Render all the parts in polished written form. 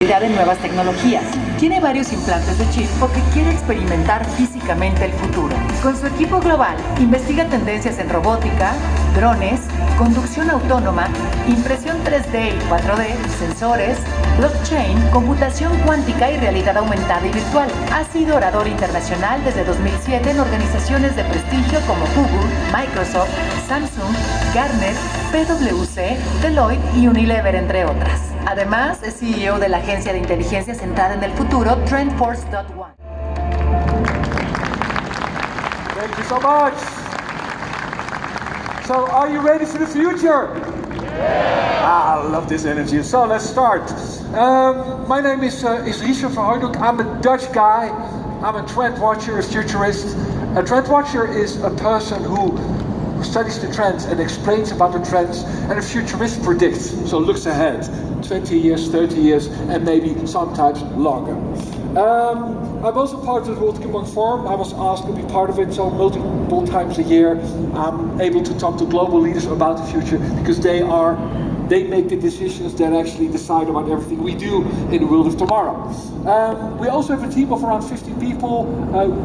de nuevas tecnologías. Tiene varios implantes de chip porque quiere experimentar físicamente el futuro. Con su equipo global, investiga tendencias en robótica, drones, conducción autónoma, impresión 3D y 4D, sensores, blockchain, computación cuántica y realidad aumentada y virtual. Ha sido orador internacional desde 2007 en organizaciones de prestigio como Google, Microsoft, Samsung, Gartner, PwC, Deloitte y Unilever, entre otras. Además, es CEO de la agencia de inteligencia centrada en el futuro, TrendForce.one. Thank you so much. So, are you ready for the future? Yeah. I love this energy. So, let's start. My name is Richard Van Hooijdonk. I'm a Dutch guy. I'm a trend watcher, a futurist. A trend watcher is a person who studies the trends and explains about the trends, and a futurist predicts, so looks ahead, 20 years, 30 years, and maybe sometimes longer. I'm also part of the World Economic Forum. I was asked to be part of it, so multiple times a year I'm able to talk to global leaders about the future, because they make the decisions that actually decide about everything we do in the world of tomorrow. We also have a team of around 50 people.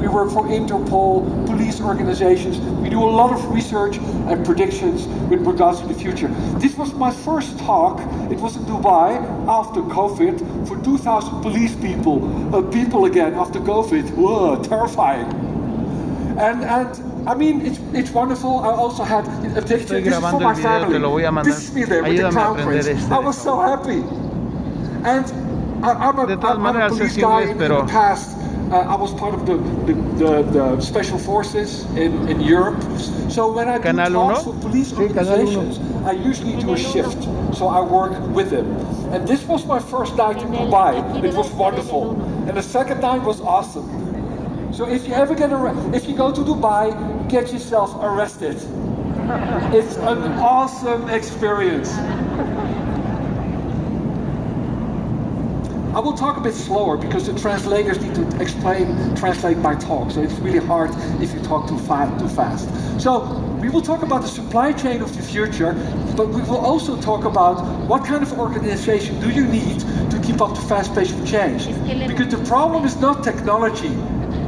We work for Interpol, police organizations. We do a lot of research and predictions with regards to the future. This was my first talk. It was in Dubai after COVID for 2,000 police people again after COVID. Whoa, terrifying. And I mean, it's wonderful. I also had a picture. This is for my family. This is me there with the crown prince. I was so happy. And I'm a police guy in the past. I was part of the special forces in Europe. So when I do talks for police organizations, I usually do a shift. So I work with them. And this was my first night in Dubai. It was wonderful. And the second night was awesome. So if you ever if you go to Dubai, get yourself arrested. It's an awesome experience. I will talk a bit slower because the translators need to translate my talk. So it's really hard if you talk too fast. So we will talk about the supply chain of the future, but we will also talk about what kind of organization do you need to keep up the fast pace of change. Because the problem is not technology.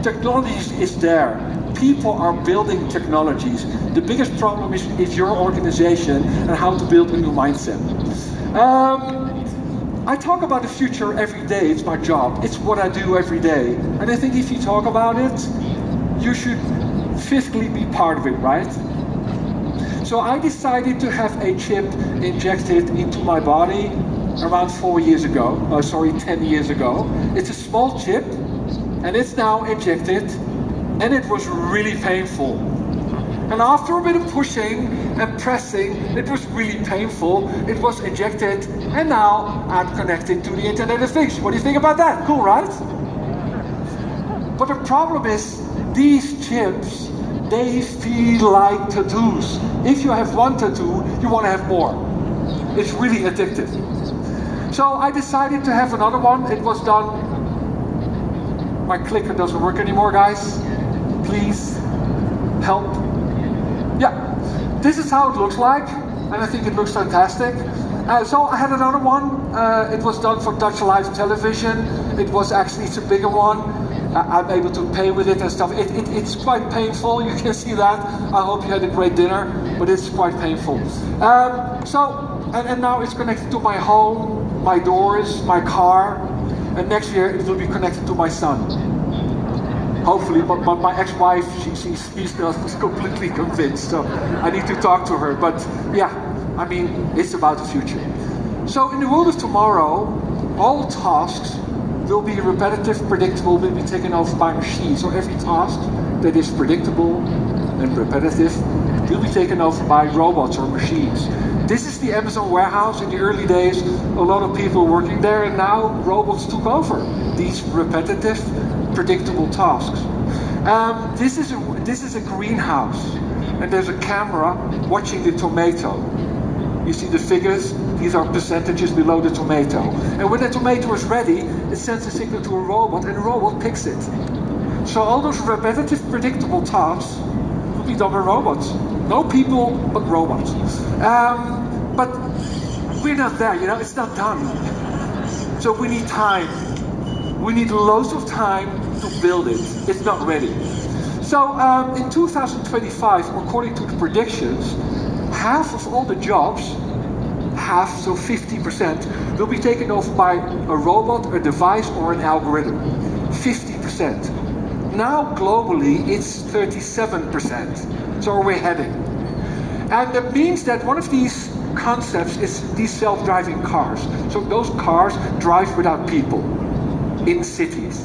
Technology is there. People are building technologies. The biggest problem is your organization and how to build a new mindset. I talk about the future every day. It's my job. It's what I do every day. And I think if you talk about it, you should physically be part of it, right? So I decided to have a chip injected into my body around 10 years ago. It's a small chip. And it's now injected, and it was really painful. And after a bit of pushing and pressing, it was really painful. It was injected, and now I'm connected to the Internet of Things. What do you think about that? Cool, right? But the problem is, these chips, they feel like tattoos. If you have one tattoo, you want to have more. It's really addictive. So I decided to have another one. It was done. My clicker doesn't work anymore, guys. Please help. Yeah, this is how it looks like, and I think it looks fantastic. So I had another one. It was done for Dutch Live Television. It's a bigger one. I'm able to pay with it and stuff. It's quite painful. You can see that. I hope you had a great dinner, but it's quite painful. And now it's connected to my home, my doors, my car. And next year it will be connected to my son. Hopefully, but my ex-wife, she's not completely convinced, so I need to talk to her. But yeah, I mean, it's about the future. So in the world of tomorrow, all tasks will be repetitive, predictable, will be taken over by machines. So every task that is predictable and repetitive will be taken over by robots or machines. This is the Amazon warehouse. In the early days, a lot of people working there, and now robots took over these repetitive, predictable tasks. This is a greenhouse, and there's a camera watching the tomato. You see the figures? These are percentages below the tomato. And when the tomato is ready, it sends a signal to a robot, and the robot picks it. So all those repetitive, predictable tasks will be done by robots. No people, but robots. But we're not there, it's not done. So we need time. We need loads of time to build it. It's not ready. So in 2025, according to the predictions, half of all the jobs, so 50%, will be taken over by a robot, a device, or an algorithm. 50%. Now globally, it's 37%. So we're heading. And that means that one of these concepts is these self-driving cars. So those cars drive without people in cities,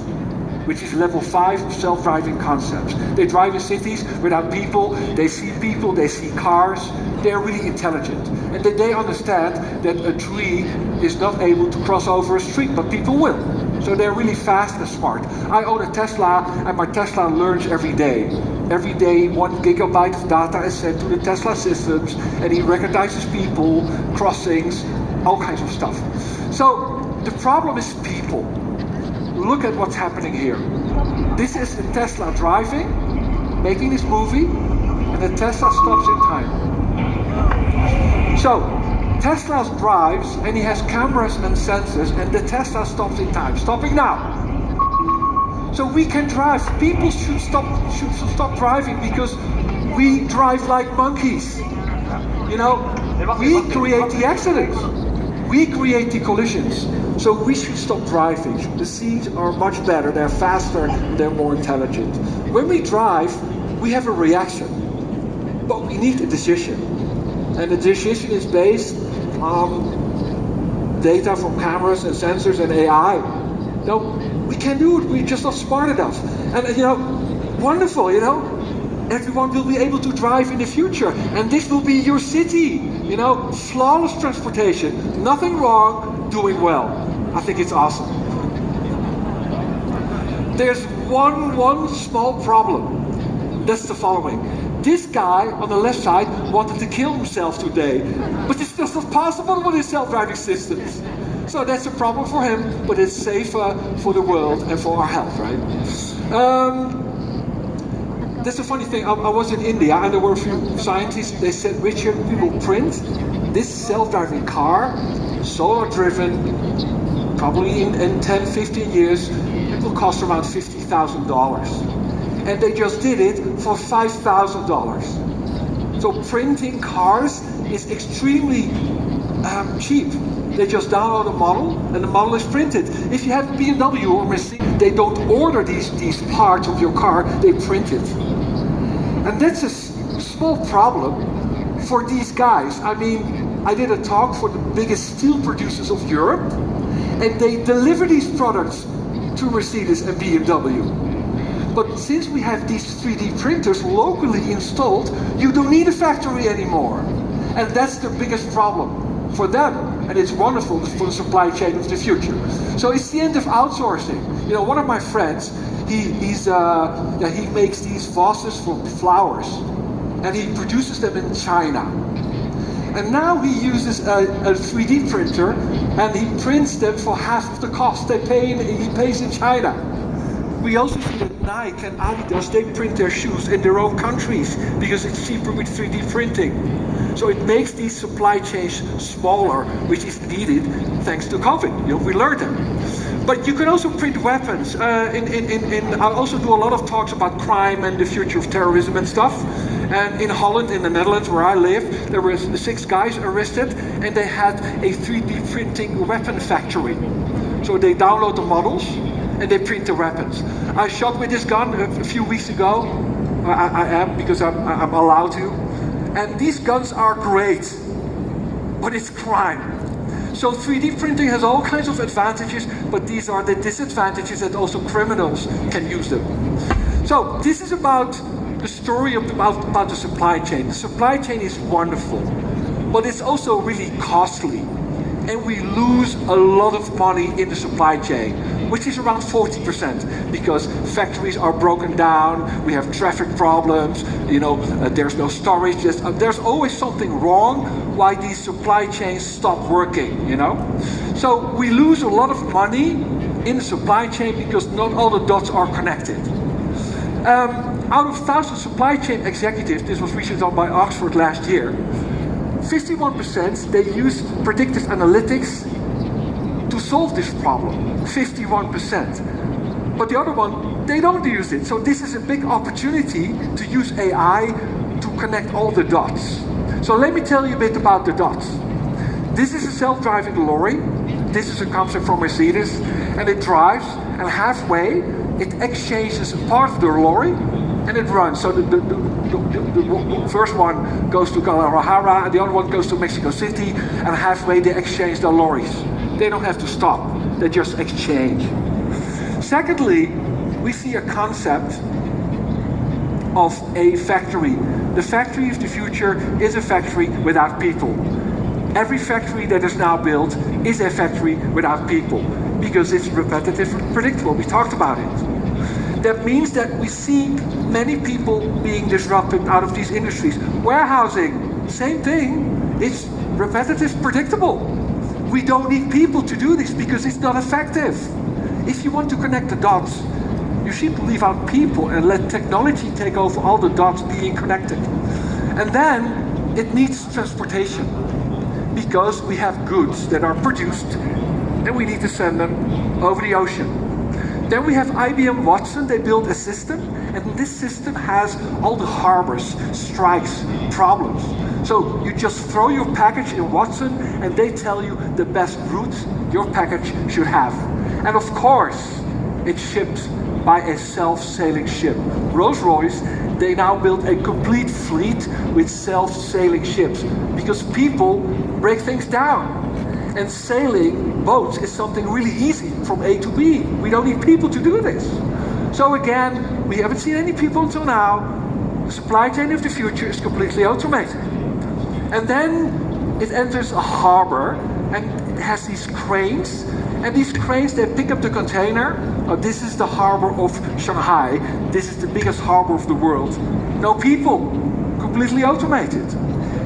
which is level 5 of self-driving concepts. They drive in cities without people, they see cars, they're really intelligent. And they understand that a tree is not able to cross over a street, but people will. So they're really fast and smart. I own a Tesla, and my Tesla learns every day. Every day 1 gigabyte of data is sent to the Tesla systems, and he recognizes people, crossings, all kinds of stuff. So the problem is people. Look at what's happening here. This is a Tesla driving, making this movie, and the Tesla stops in time. So, Tesla drives, and he has cameras and sensors, and the Tesla stops in time. Stopping now. So we can drive. People should stop driving because we drive like monkeys. You know, we create the accidents. We create the collisions. So we should stop driving. The seats are much better, they're faster, they're more intelligent. When we drive, we have a reaction, but we need a decision. And the decision is based on data from cameras and sensors and AI. No, we can do it, we're just not smart enough. And you know, wonderful, you know? Everyone will be able to drive in the future, and this will be your city. You know, flawless transportation, nothing wrong, doing well. I think it's awesome. There's one small problem. That's the following. This guy on the left side wanted to kill himself today, but it's just not possible with his self-driving systems. So that's a problem for him, but it's safer for the world and for our health, right? That's a funny thing. I was in India, and there were a few scientists. They said, Richard, we will print this self-driving car, solar-driven, probably in 10, 15 years, it will cost around $50,000. And they just did it for $5,000. So printing cars is extremely cheap. They just download a model, and the model is printed. If you have BMW or Mercedes, they don't order these parts of your car, they print it. And that's a small problem for these guys. I mean, I did a talk for the biggest steel producers of Europe, and they deliver these products to Mercedes and BMW. But since we have these 3D printers locally installed, you don't need a factory anymore. And that's the biggest problem for them. And it's wonderful for the supply chain of the future. So it's the end of outsourcing. You know, one of my friends, he makes these vases for flowers, and he produces them in China. And now he uses a 3D printer, and he prints them for half of the cost he pays in China. We also see that Nike and Adidas, they print their shoes in their own countries because it's cheaper with 3D printing. So it makes these supply chains smaller, which is needed thanks to COVID. You know, we learned it. But you can also print weapons. I also do a lot of talks about crime and the future of terrorism and stuff. And in Holland, in the Netherlands, where I live, there were 6 guys arrested, and they had a 3D printing weapon factory. So they download the models, and they print the weapons. I shot with this gun a few weeks ago. I am, because I'm allowed to. And these guns are great, but it's crime. So 3D printing has all kinds of advantages, but these are the disadvantages that also criminals can use them. So this is about the story about the supply chain. The supply chain is wonderful, but it's also really costly. And we lose a lot of money in the supply chain, which is around 40%, because factories are broken down, we have traffic problems, you know, there's no storage, there's always something wrong why these supply chains stop working, you know? So we lose a lot of money in the supply chain because not all the dots are connected. Out of 1,000 supply chain executives, this was research done by Oxford last year, 51% they used predictive analytics to solve this problem, 51%. But the other one, they don't use it. So this is a big opportunity to use AI to connect all the dots. So let me tell you a bit about the dots. This is a self-driving lorry. This is a concept from Mercedes, and it drives, and halfway it exchanges a part of the lorry, and it runs. So the first one goes to Guadalajara, and the other one goes to Mexico City, and halfway they exchange the lorries. They don't have to stop, they just exchange. Secondly, we see a concept of a factory. The factory of the future is a factory without people. Every factory that is now built is a factory without people, because it's repetitive and predictable. We talked about it. That means that we see many people being disrupted out of these industries. Warehousing, same thing. It's repetitive, predictable. We don't need people to do this because it's not effective. If you want to connect the dots, you should leave out people and let technology take over all the dots being connected. And then it needs transportation, because we have goods that are produced and we need to send them over the ocean. Then we have IBM Watson. They built a system, and this system has all the harbors, strikes, problems. So you just throw your package in Watson and they tell you the best route your package should have. And of course, it's shipped by a self-sailing ship. Rolls-Royce, they now build a complete fleet with self-sailing ships, because people break things down. And sailing boats is something really easy from A to B. We don't need people to do this. So again, we haven't seen any people until now. The supply chain of the future is completely automated. And then it enters a harbor, and it has these cranes. And these cranes, they pick up the container. Oh, this is the harbor of Shanghai. This is the biggest harbor of the world. No people, completely automated.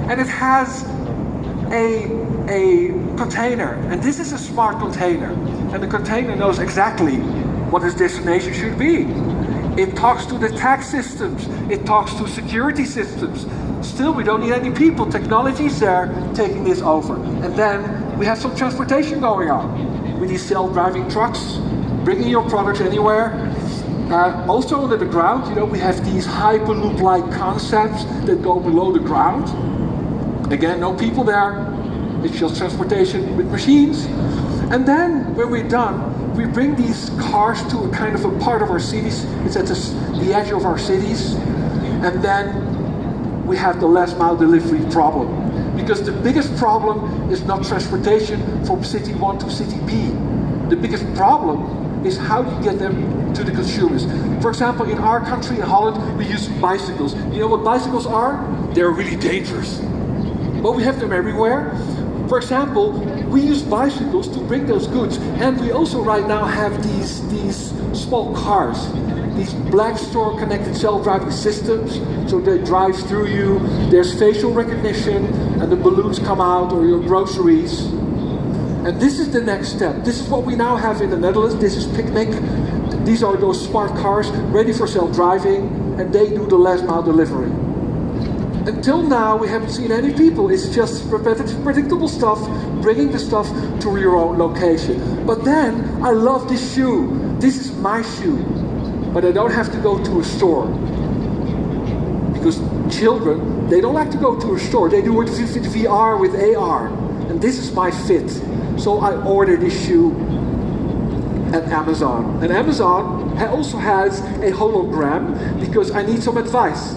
And it has a container, and this is a smart container. And the container knows exactly what its destination should be. It talks to the tax systems. It talks to security systems. Still, we don't need any people. Technology is there taking this over. And then we have some transportation going on. We need self-driving trucks, bringing your products anywhere. Also under the ground, we have these Hyperloop-like concepts that go below the ground. Again, no people there. It's just transportation with machines. And then, when we're done, we bring these cars to a kind of a part of our cities. It's at the edge of our cities. And then we have the last mile delivery problem. Because the biggest problem is not transportation from city 1 to city B. The biggest problem is how you get them to the consumers. For example, in our country, in Holland, we use bicycles. You know what bicycles are? They're really dangerous. But we have them everywhere. For example, we use bicycles to bring those goods, and we also right now have these small cars, these black store connected self-driving systems. So they drive through you, there's facial recognition, and the balloons come out, or your groceries. And this is the next step. This is what we now have in the Netherlands. This is Picnic. These are those smart cars ready for self-driving, and they do the last mile delivery. Until now, we haven't seen any people. It's just repetitive, predictable stuff, bringing the stuff to your own location. But then, I love this shoe. This is my shoe. But I don't have to go to a store. Because children, they don't like to go to a store. They do it with VR, with AR. And this is my fit. So I ordered this shoe at Amazon. And Amazon also has a hologram, because I need some advice.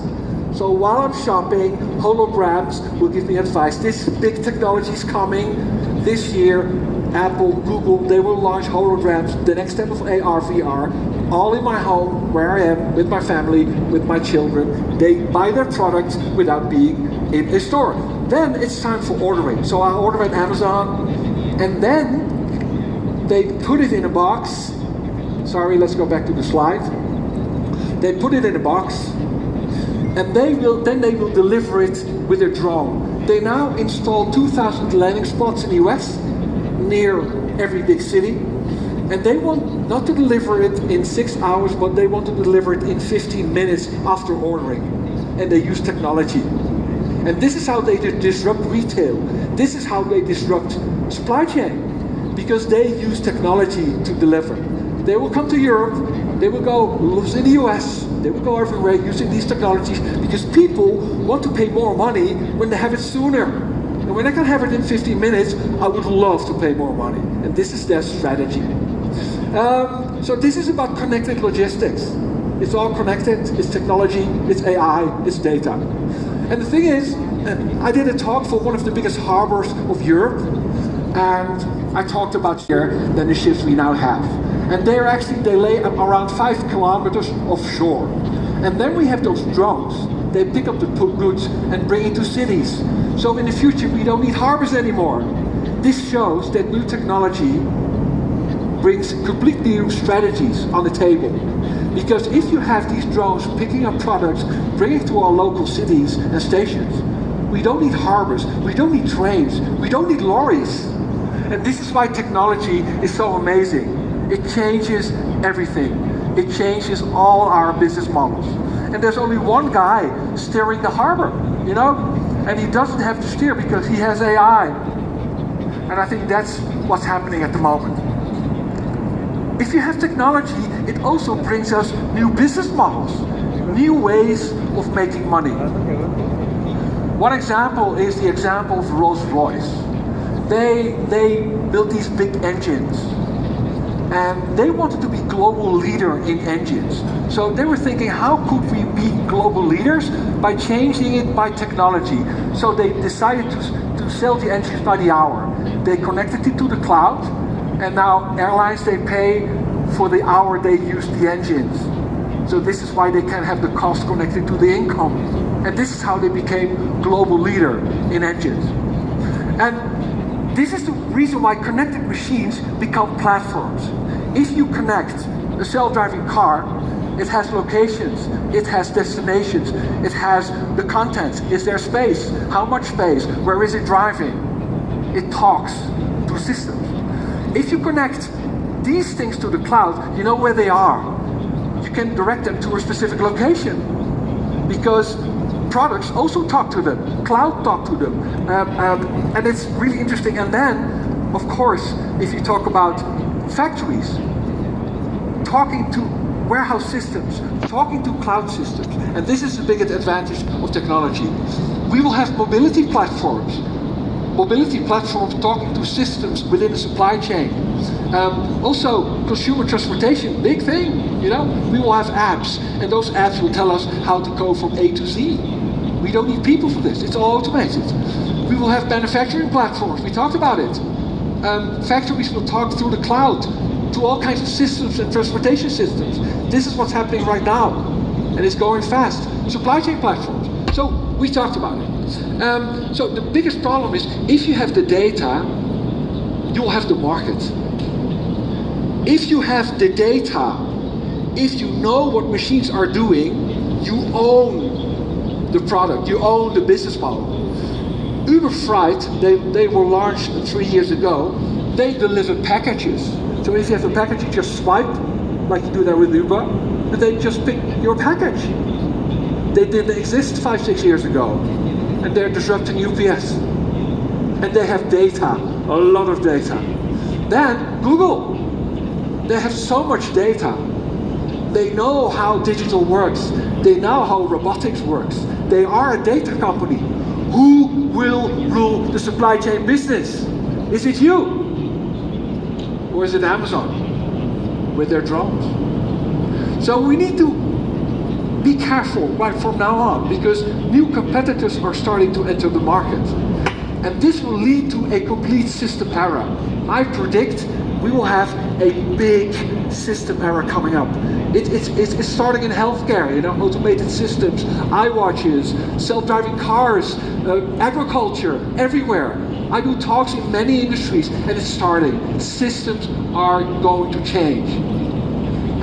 So while I'm shopping, holograms will give me advice. This big technology is coming this year. Apple, Google, they will launch holograms, the next step of AR, VR, all in my home, where I am, with my family, with my children. They buy their products without being in a store. Then it's time for ordering. So I order at Amazon, and then they put it in a box. Sorry, let's go back to the slide. They put it in a box. And they will deliver it with a drone. They now install 2,000 landing spots in the US, near every big city. And they want not to deliver it in 6 hours, but they want to deliver it in 15 minutes after ordering. And they use technology. And this is how they disrupt retail. This is how they disrupt supply chain. because they use technology to deliver. They will come to Europe, they will go live in the US, they will go everywhere using these technologies because people want to pay more money when they have it sooner. And when I can have it in 15 minutes, I would love to pay more money. And this is their strategy. So this is about connected logistics. It's all connected, it's technology, it's AI, it's data. And the thing is, I did a talk for one of the biggest harbors of Europe, and I talked about here than the ships we now have. And they lay around 5 kilometers offshore. And then we have those drones. They pick up the goods and bring it to cities. So in the future, we don't need harbors anymore. This shows that new technology brings completely new strategies on the table. Because if you have these drones picking up products, bringing to our local cities and stations, we don't need harbors, we don't need trains, we don't need lorries. And this is why technology is so amazing. It changes everything. It changes all our business models. And there's only one guy steering the harbor, you know? And he doesn't have to steer because he has AI. And I think that's what's happening at the moment. If you have technology, it also brings us new business models, new ways of making money. One example is the example of Rolls-Royce. They built these big engines, and they wanted to be global leader in engines. So they were thinking, how could we be global leaders? By changing it by technology. So they decided to sell the engines by the hour. They connected it to the cloud, and now airlines, they pay for the hour they use the engines. So this is why they can have the cost connected to the income. And this is how they became global leader in engines. And this is the reason why connected machines become platforms. If you connect a self-driving car, it has locations, it has destinations, it has the contents. Is there space? How much space? Where is it driving? It talks to systems. If you connect these things to the cloud, you know where they are. You can direct them to a specific location because products also talk to them, cloud talk to them, and it's really interesting. And then, of course, if you talk about factories, talking to warehouse systems, talking to cloud systems, and this is the biggest advantage of technology. We will have mobility platforms talking to systems within the supply chain. Also, consumer transportation, big thing, you know. We will have apps, and those apps will tell us how to go from A to Z. We don't need people for this, it's all automated. We will have manufacturing platforms, we talked about it. Factories will talk through the cloud to all kinds of systems and transportation systems. This is what's happening right now, and it's going fast. Supply chain platforms, so we talked about it. So the biggest problem is, if you have the data, you'll have the market. If you have the data, if you know what machines are doing, you own the product, you own the business model. Uber Freight, they were launched 3 years ago. They deliver packages. So if you have a package, you just swipe, like you do that with Uber, and they just pick your package. They didn't exist 5-6 years ago. And they're disrupting UPS. And they have data, a lot of data. Then Google, they have so much data. They know how digital works. They know how robotics works. They are a data company. Who will rule the supply chain business? Is it you? Or is it Amazon with their drones? So we need to be careful right from now on, because new competitors are starting to enter the market. And this will lead to a complete system era. I predict we will have a big system era coming up. It's starting in healthcare, you know, automated systems, iWatches, self-driving cars, agriculture, everywhere. I do talks in many industries, and it's starting. Systems are going to change.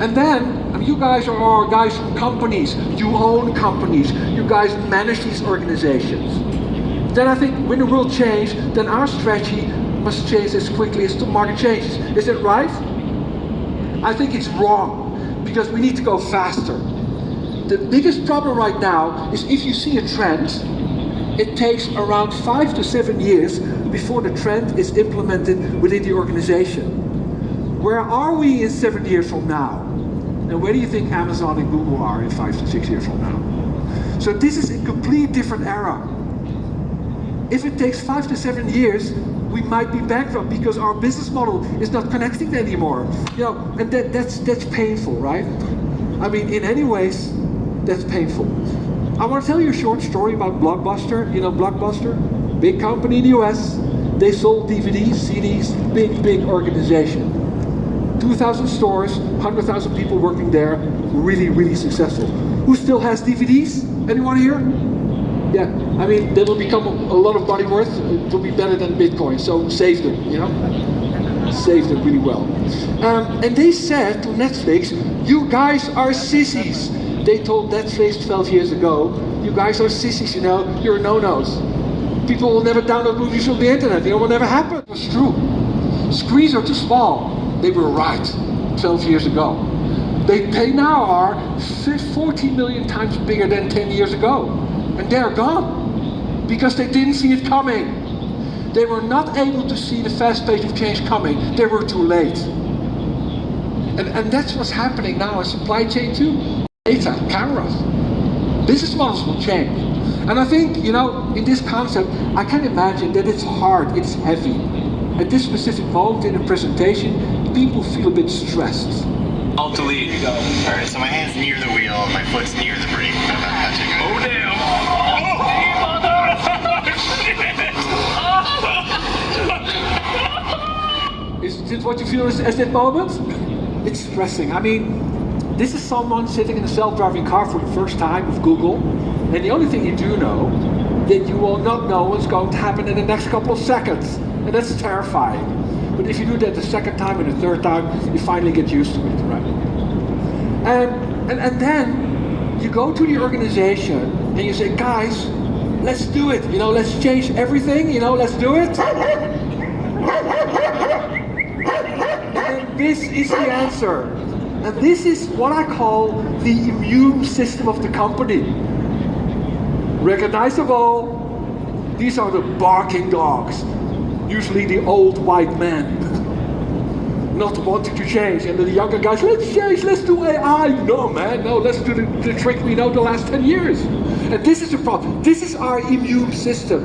And then, you guys are guys from companies, you own companies, you guys manage these organizations. Then I think when the world changes, then our strategy must change as quickly as the market changes. Is it right? I think it's wrong, because we need to go faster. The biggest problem right now is, if you see a trend, it takes around 5 to 7 years before the trend is implemented within the organization. Where are we in 7 years from now? And where do you think Amazon and Google are in 5 to 6 years from now? So this is a complete different era. If it takes 5 to 7 years, we might be bankrupt because our business model is not connecting anymore. You know, and that's painful, right? I mean, in any ways, that's painful. I want to tell you a short story about Blockbuster. You know Blockbuster? Big company in the US. They sold DVDs, CDs, big organization. 2,000 stores, 100,000 people working there, really successful. Who still has DVDs? Anyone here? Yeah, I mean, they will become a lot of money worth. It will be better than Bitcoin, so save them, you know? Save them really well. And they said to Netflix, you guys are sissies. They told Netflix 12 years ago, you guys are sissies, you know, you're no-nos. People will never download movies from the internet, it will never happen. It was true. Screens are too small. They were right 12 years ago. They now are 14 million times bigger than 10 years ago. And they're gone. Because they didn't see it coming. They were not able to see the fast pace of change coming. They were too late. And that's what's happening now in supply chain too. Data, cameras. Business models will change. And I think, you know, in this concept, I can imagine that it's hard, it's heavy. At this specific moment in the presentation, people feel a bit stressed. Alt delete. Alright, so my hand's near the wheel and my foot's near the brake. I'm not touching it. Oh damn! Oh! Is this what you feel at that moment? It's stressing. I mean, this is someone sitting in a self-driving car for the first time with Google, and the only thing you do know, that you will not know what's going to happen in the next couple of seconds. And that's terrifying. But if you do that the second time and the third time, you finally get used to it, right? And then you go to the organization and you say, guys, let's do it. You know, let's change everything. You know, let's do it. And this is the answer. And this is what I call the immune system of the company. Recognizable. These are the barking dogs. Usually the old white man. Not wanting to change. And the younger guys, let's change, let's do AI. No man, no, let's do the trick we know the last 10 years. And this is the problem. This is our immune system.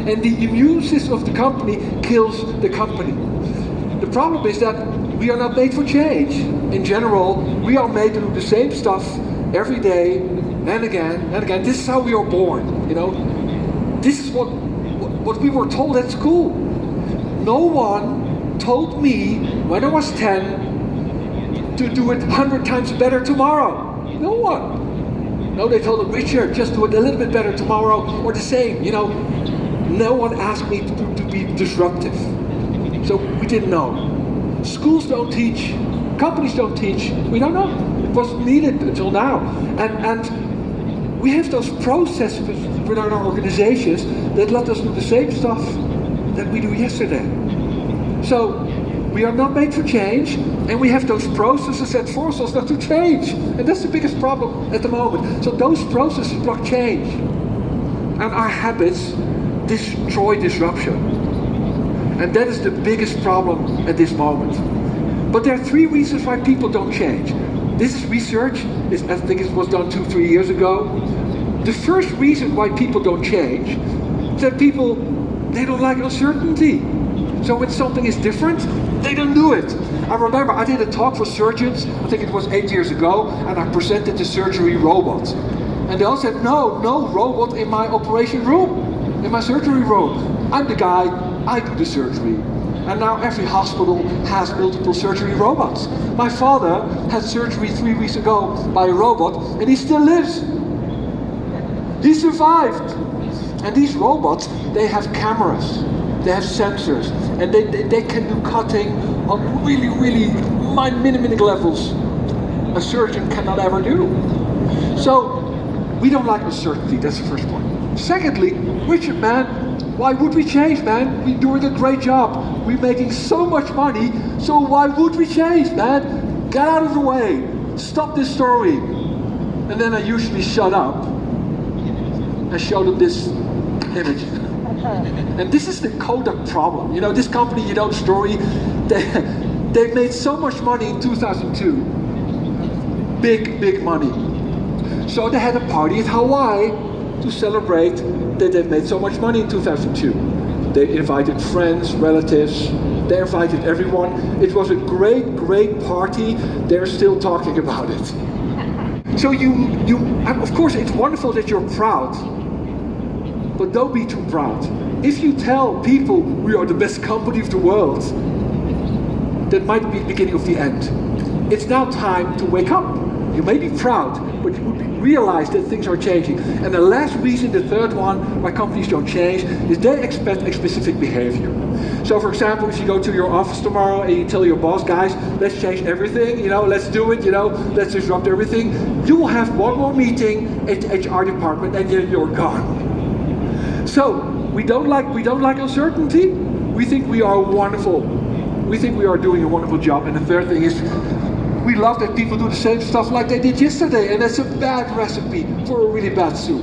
And the immune system of the company kills the company. The problem is that we are not made for change. In general, we are made to do the same stuff every day and again and again. This is how we are born, you know. This is what we were told at school. No one told me when I was 10 to do it 100 times better tomorrow. No one. No, they told me, Richard, just do it a little bit better tomorrow or the same, you know. No one asked me to be disruptive. So we didn't know. Schools don't teach, companies don't teach, we don't know. It wasn't needed until now. And we have those processes within our organizations that let us do the same stuff that we do yesterday. So we are not made for change, and we have those processes that force us not to change. And that's the biggest problem at the moment. So those processes block change. And our habits destroy disruption. And that is the biggest problem at this moment. But there are 3 reasons why people don't change. This is research. I think it was done 2-3 years ago. The first reason why people don't change is that people, they don't like uncertainty. So when something is different, they don't do it. I remember I did a talk for surgeons, I think it was 8 years ago, and I presented the surgery robot. And they all said, no robot in my operation room, in my surgery room. I'm the guy, I do the surgery. And now every hospital has multiple surgery robots. My father had surgery 3 weeks ago by a robot, and he still lives. He survived. And these robots, they have cameras, they have sensors, and they can do cutting on really minute levels a surgeon cannot ever do. So we don't like uncertainty, that's the first point. Secondly, Richard, man, why would we change, man? We're doing a great job. We're making so much money, so why would we change, man? Get out of the way. Stop this story. And then I usually shut up and show them this image. And this is the Kodak problem. You know, this company, you know the story, they made so much money in 2002. Big money. So they had a party at Hawaii to celebrate that they made so much money in 2002. They invited friends, relatives, they invited everyone. It was a great party. They're still talking about it. So of course it's wonderful that you're proud, but don't be too proud. If you tell people we are the best company of the world, that might be the beginning of the end. It's now time to wake up. You may be proud, but you would realize that things are changing. And the last reason, the third one, why companies don't change, is they expect a specific behavior. So for example, if you go to your office tomorrow and you tell your boss, guys, let's change everything, you know, let's do it, you know, let's disrupt everything, you will have one more meeting at the HR department and then you're gone. So we don't like uncertainty. We think we are wonderful. We think we are doing a wonderful job. And the third thing is, we love that people do the same stuff like they did yesterday, and that's a bad recipe for a really bad soup.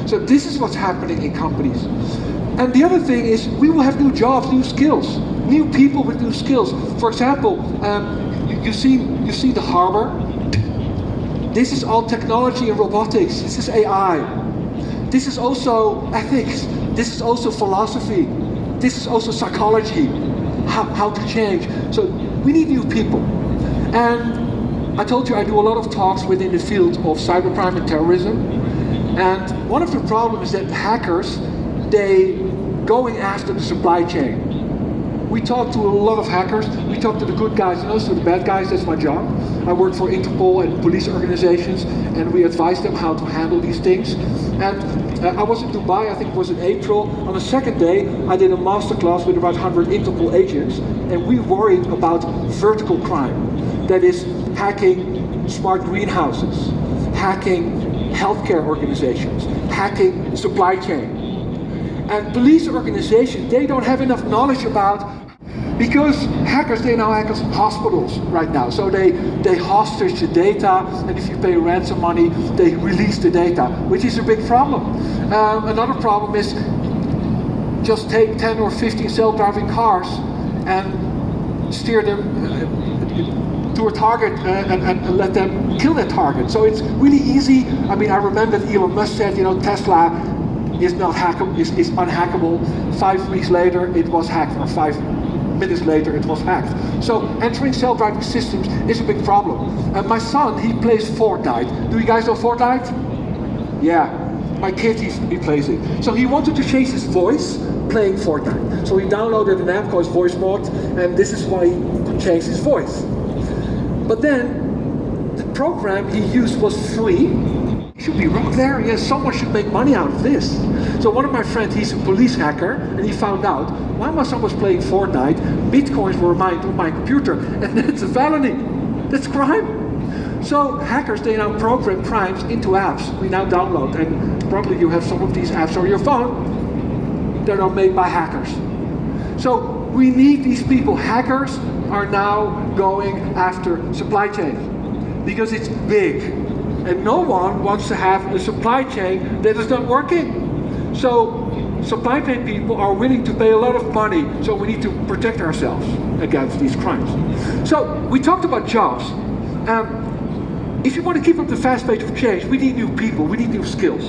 So this is what's happening in companies. And the other thing is, we will have new jobs, new skills, new people with new skills. For example, you see the harbor. This is all technology and robotics. This is AI. This is also ethics. This is also philosophy. This is also psychology. How to change. So we need new people. And I told you I do a lot of talks within the field of cybercrime and terrorism. And one of the problems is that hackers, they going after the supply chain. We talk to a lot of hackers. We talk to the good guys and also the bad guys. That's my job. I work for Interpol and police organizations, and we advise them how to handle these things. And I was in Dubai, I think it was in April. On the second day, I did a masterclass with about 100 Interpol agents, and we worried about vertical crime. That is hacking smart greenhouses, hacking healthcare organizations, hacking supply chain. And police organizations, they don't have enough knowledge about, because hackers, they now hack hospitals right now. So they hostage the data, and if you pay ransom money, they release the data, which is a big problem. Another problem is just take 10 or 15 self-driving cars and steer them to a target and let them kill that target. So it's really easy. I mean, I remember that Elon Musk said, you know, Tesla is not hackable, is unhackable. 5 weeks later, it was hacked, or 5 minutes later, it was hacked. So entering self-driving systems is a big problem. And my son, he plays Fortnite. Do you guys know Fortnite? Yeah, my kid, he plays it. So he wanted to change his voice playing Fortnite. So he downloaded an app called Voice Mod, and this is why he could change his voice. But then, the program he used was free. It should be wrong there. Yes, someone should make money out of this. So one of my friends, he's a police hacker, and he found out, why my son was playing Fortnite, bitcoins were mined on my computer, and that's a felony. That's crime. So hackers, they now program crimes into apps we now download, and probably you have some of these apps on your phone that are made by hackers. So we need these people. Hackers are now going after supply chain because it's big, and no one wants to have a supply chain that is not working. So supply chain people are willing to pay a lot of money, so we need to protect ourselves against these crimes. So we talked about jobs. If you want to keep up the fast pace of change, we need new people, we need new skills.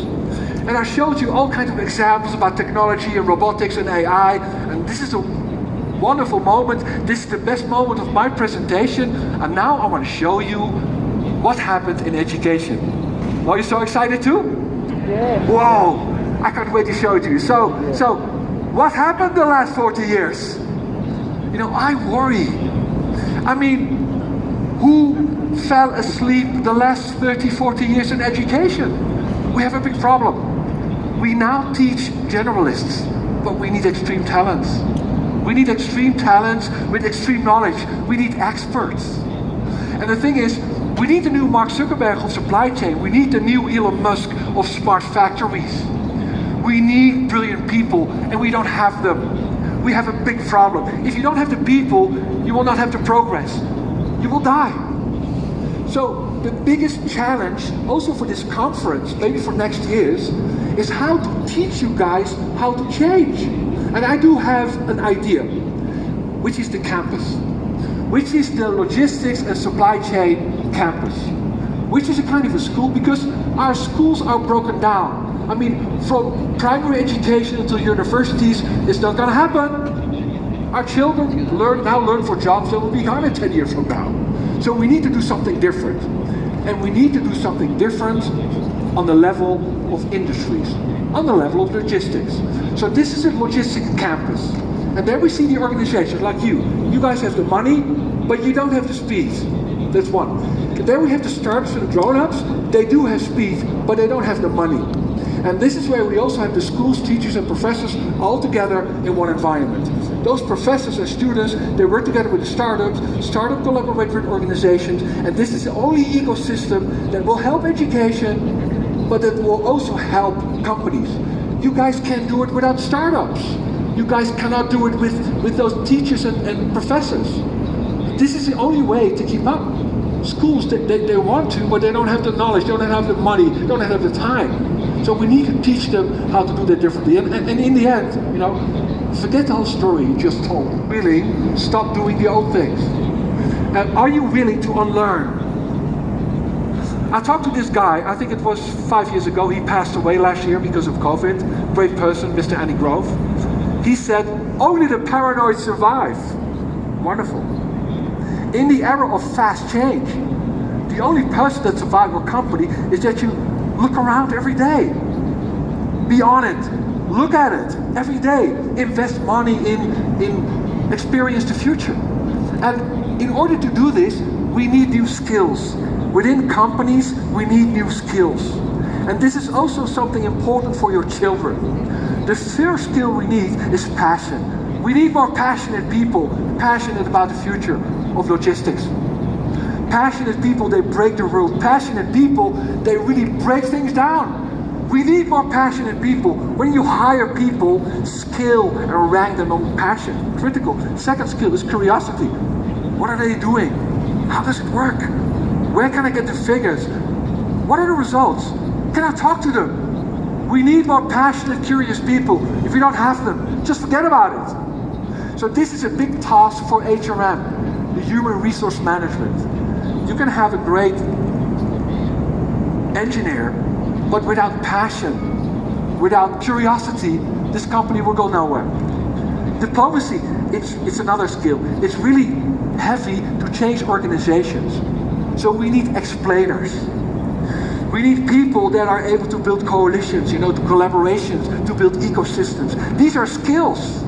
And I showed you all kinds of examples about technology and robotics and AI, and this is a wonderful moment. This is the best moment of my presentation, and now I want to show you what happened in education. Are you so excited too? Yeah. Wow, I can't wait to show it to you. So what happened the last 40 years? You know, I worry. I mean, who fell asleep the last 30, 40 years in education? We have a big problem. We now teach generalists, but we need extreme talents. We need extreme talents with extreme knowledge. We need experts. And the thing is, we need the new Mark Zuckerberg of supply chain. We need the new Elon Musk of smart factories. We need brilliant people, and we don't have them. We have a big problem. If you don't have the people, you will not have the progress. You will die. So the biggest challenge, also for this conference, maybe for next year's, is how to teach you guys how to change. And I do have an idea, which is the campus, which is the logistics and supply chain campus, which is a kind of a school, because our schools are broken down. I mean, from primary education until universities, it's not going to happen. Our children now learn for jobs that will be gone in 10 years from now. So we need to do something different. And we need to do something different on the level of industries, on the level of logistics. So this is a logistics campus. And there we see the organizations like you. You guys have the money, but you don't have the speed. That's one. And then we have the startups and the grown-ups. They do have speed, but they don't have the money. And this is where we also have the schools, teachers and professors all together in one environment. Those professors and students, they work together with the startups, startup collaborate with organizations, and this is the only ecosystem that will help education, but that will also help companies. You guys can't do it without startups. You guys cannot do it with those teachers and professors. This is the only way to keep up. Schools, they want to, but they don't have the knowledge, they don't have the money, they don't have the time. So we need to teach them how to do that differently. And in the end, you know, forget the whole story you just told. Really, stop doing the old things. And are you willing to unlearn? I talked to this guy, I think it was 5 years ago, he passed away last year because of COVID. Great person, Mr. Andy Grove. He said, only the paranoid survive. Wonderful. In the era of fast change, the only person that survives a company is that you look around every day. Be on it. Look at it every day. Invest money in experience the future. And in order to do this, we need new skills. Within companies, we need new skills. And this is also something important for your children. The first skill we need is passion. We need more passionate people, passionate about the future of logistics. Passionate people, they break the rules. Passionate people, they really break things down. We need more passionate people. When you hire people, skill and rank them on passion. Critical. Second skill is curiosity. What are they doing? How does it work? Where can I get the figures? What are the results? Can I talk to them? We need more passionate, curious people. If we don't have them, just forget about it. So this is a big task for HRM, the human resource management. You can have a great engineer, but without passion, without curiosity, this company will go nowhere. Diplomacy, it's another skill. It's really heavy to change organizations. So we need explainers. We need people that are able to build coalitions, you know, to collaborations, to build ecosystems. These are skills.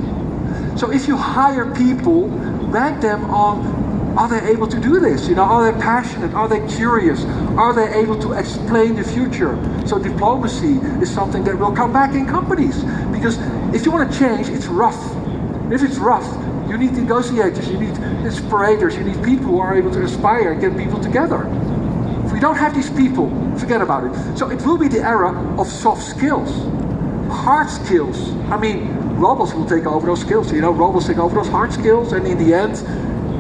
So if you hire people, rank them on, are they able to do this? You know, are they passionate? Are they curious? Are they able to explain the future? So diplomacy is something that will come back in companies. Because if you want to change, it's rough. If it's rough, you need negotiators, you need inspirators, you need people who are able to inspire and get people together. If we don't have these people, forget about it. So it will be the era of soft skills. Hard skills. I mean, robots will take over those skills. You know, robots take over those hard skills, and in the end,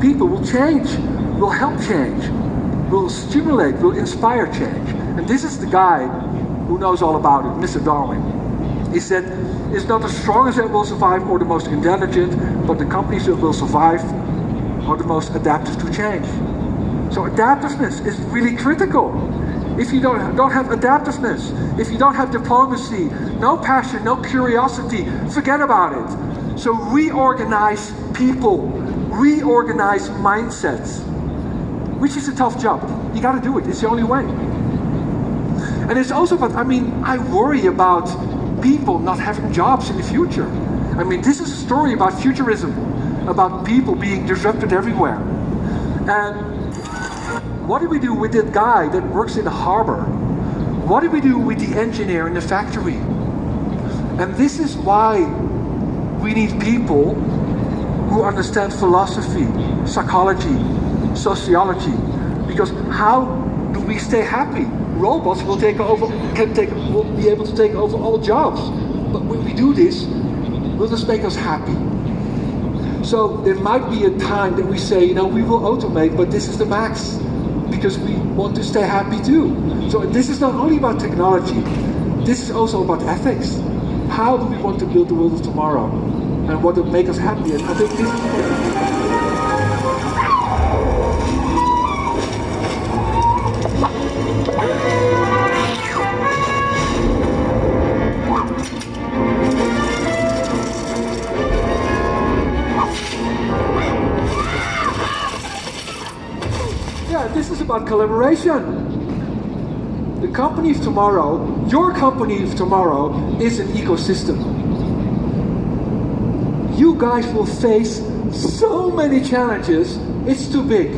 people will change, will help change, will stimulate, will inspire change. And this is the guy who knows all about it, Mr. Darwin. He said, it's not the strongest that will survive or the most intelligent, but the companies that will survive are the most adaptive to change. So adaptiveness is really critical. If you don't have adaptiveness, if you don't have diplomacy, no passion, no curiosity, forget about it. So reorganize people, reorganize mindsets, which is a tough job. You got to do it. It's the only way. And it's also about, I mean, I worry about people not having jobs in the future. I mean, this is a story about futurism, about people being disrupted everywhere. And what do we do with that guy that works in the harbor? What do we do with the engineer in the factory? And this is why we need people who understand philosophy, psychology, sociology. Because how do we stay happy? Robots will will be able to take over all jobs. But when we do this, will this make us happy? So there might be a time that we say, you know, we will automate, but this is the max. Because we want to stay happy too. So this is not only about technology. this is also about ethics. How do we want to build the world of tomorrow? And what will make us happy? And I think this is this is about collaboration. The company of tomorrow, your company of tomorrow, is an ecosystem. You guys will face so many challenges, it's too big.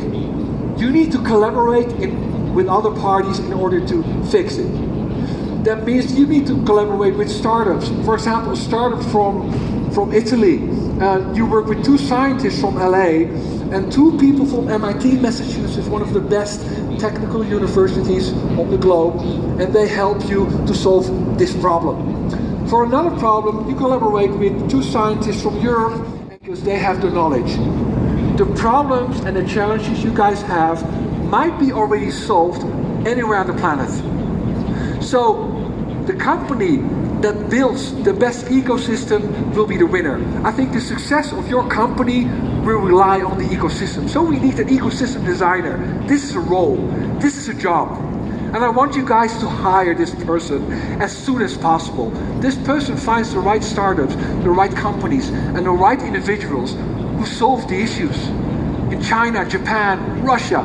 You need to collaborate with other parties in order to fix it. That means you need to collaborate with startups. For example, a startup from Italy. You work with 2 scientists from LA and 2 people from MIT, Massachusetts, one of the best technical universities on the globe, and they help you to solve this problem. For another problem, you collaborate with 2 scientists from Europe because they have the knowledge. The problems and the challenges you guys have might be already solved anywhere on the planet. So the company that builds the best ecosystem will be the winner. I think the success of your company will rely on the ecosystem. So we need an ecosystem designer. This is a role. This is a job. And I want you guys to hire this person as soon as possible. This person finds the right startups, the right companies, and the right individuals who solve the issues. In China, Japan, Russia,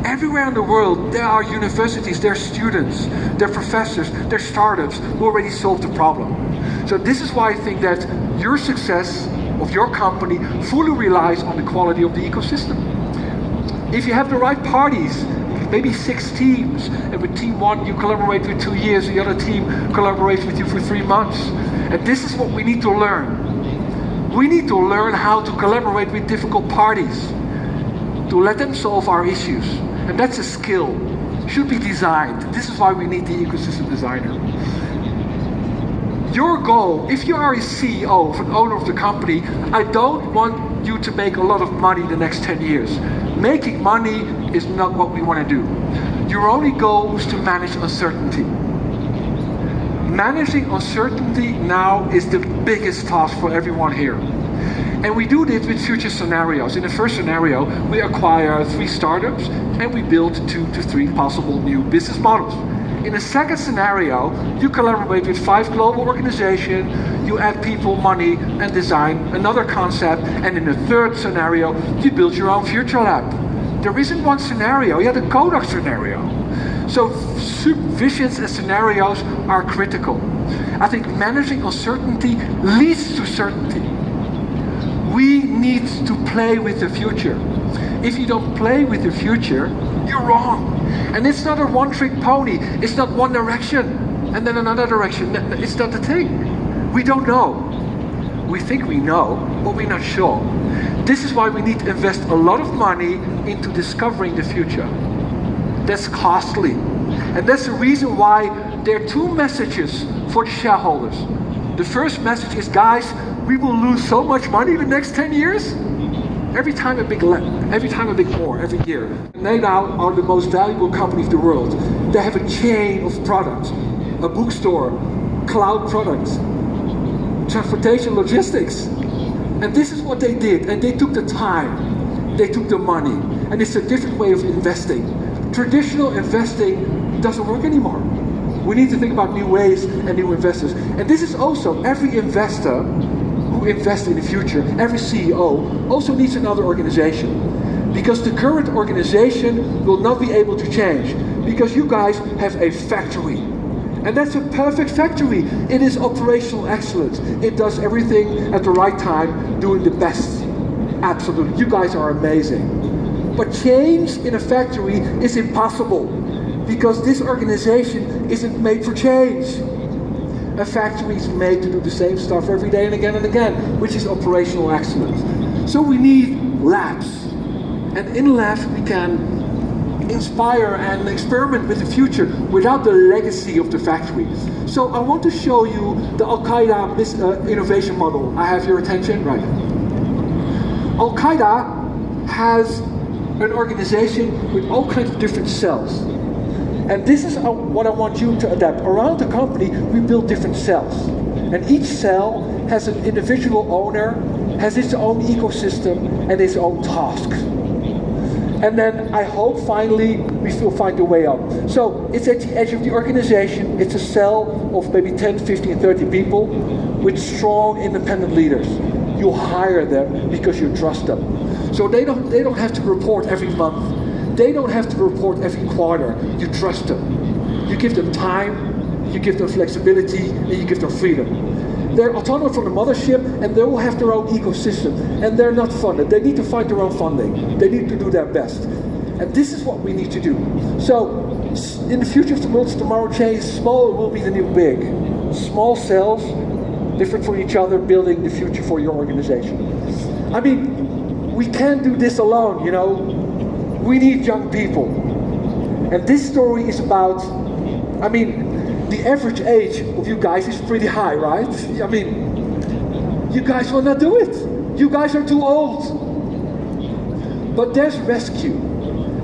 everywhere in the world, there are universities, there are students, there are professors, there are startups who already solved the problem. So this is why I think that your success of your company fully relies on the quality of the ecosystem. If you have the right parties, maybe 6 teams, and with team 1 you collaborate with 2 years, the other team collaborates with you for 3 months. And this is what we need to learn. We need to learn how to collaborate with difficult parties, to let them solve our issues. And that's a skill, should be designed. This is why we need the ecosystem designer. Your goal, if you are a CEO, an owner of the company, I don't want you to make a lot of money the next 10 years. Making money is not what we want to do. Your only goal is to manage uncertainty. Managing uncertainty now is the biggest task for everyone here. And we do this with future scenarios. In the first scenario, we acquire 3 startups and we build 2 to 3 possible new business models. In the second scenario, you collaborate with 5 global organizations, you add people, money, and design another concept. And in the third scenario, you build your own future lab. There isn't one scenario, you have the Kodak scenario. So visions and scenarios are critical. I think managing uncertainty leads to certainty. We need to play with the future. If you don't play with the future, you're wrong. And it's not a one-trick pony. It's not one direction and then another direction. It's not the thing. We don't know. We think we know, but we're not sure. This is why we need to invest a lot of money into discovering the future. That's costly. And that's the reason why there are 2 messages for the shareholders. The first message is, guys, we will lose so much money the next 10 years. Every time a bit more, every year. And they now are the most valuable company of the world. They have a chain of products, a bookstore, cloud products, transportation, logistics. And this is what they did. And they took the time, they took the money. And it's a different way of investing. Traditional investing doesn't work anymore. We need to think about new ways and new investors. And this is also every investor who invests in the future, every CEO also needs another organization. Because the current organization will not be able to change. Because you guys have a factory. And that's a perfect factory. It is operational excellence. It does everything at the right time, doing the best. Absolutely. You guys are amazing. But change in a factory is impossible. Because this organization isn't made for change. A factory is made to do the same stuff every day and again, which is operational excellence. So we need labs. And in labs we can inspire and experiment with the future without the legacy of the factory. So I want to show you the Al-Qaeda innovation model. I have your attention? Right. Al-Qaeda has an organization with all kinds of different cells. And this is what I want you to adapt. Around the company, we build different cells. And each cell has an individual owner, has its own ecosystem, and its own tasks. And then I hope finally we will find a way up. So it's at the edge of the organization. It's a cell of maybe 10, 15, 30 people with strong independent leaders. You hire them because you trust them. So they don't have to report every month. They don't have to report every quarter. You trust them. You give them time, you give them flexibility, and you give them freedom. They're autonomous from the mothership, and they will have their own ecosystem, and they're not funded. They need to find their own funding. They need to do their best. And this is what we need to do. So, in the future of the world, tomorrow change, small will be the new big. Small cells, different from each other, building the future for your organization. I mean, we can't do this alone, you know. We need young people. And this story is about, I mean, the average age of you guys is pretty high, right? I mean, you guys will not do it. You guys are too old. But there's rescue.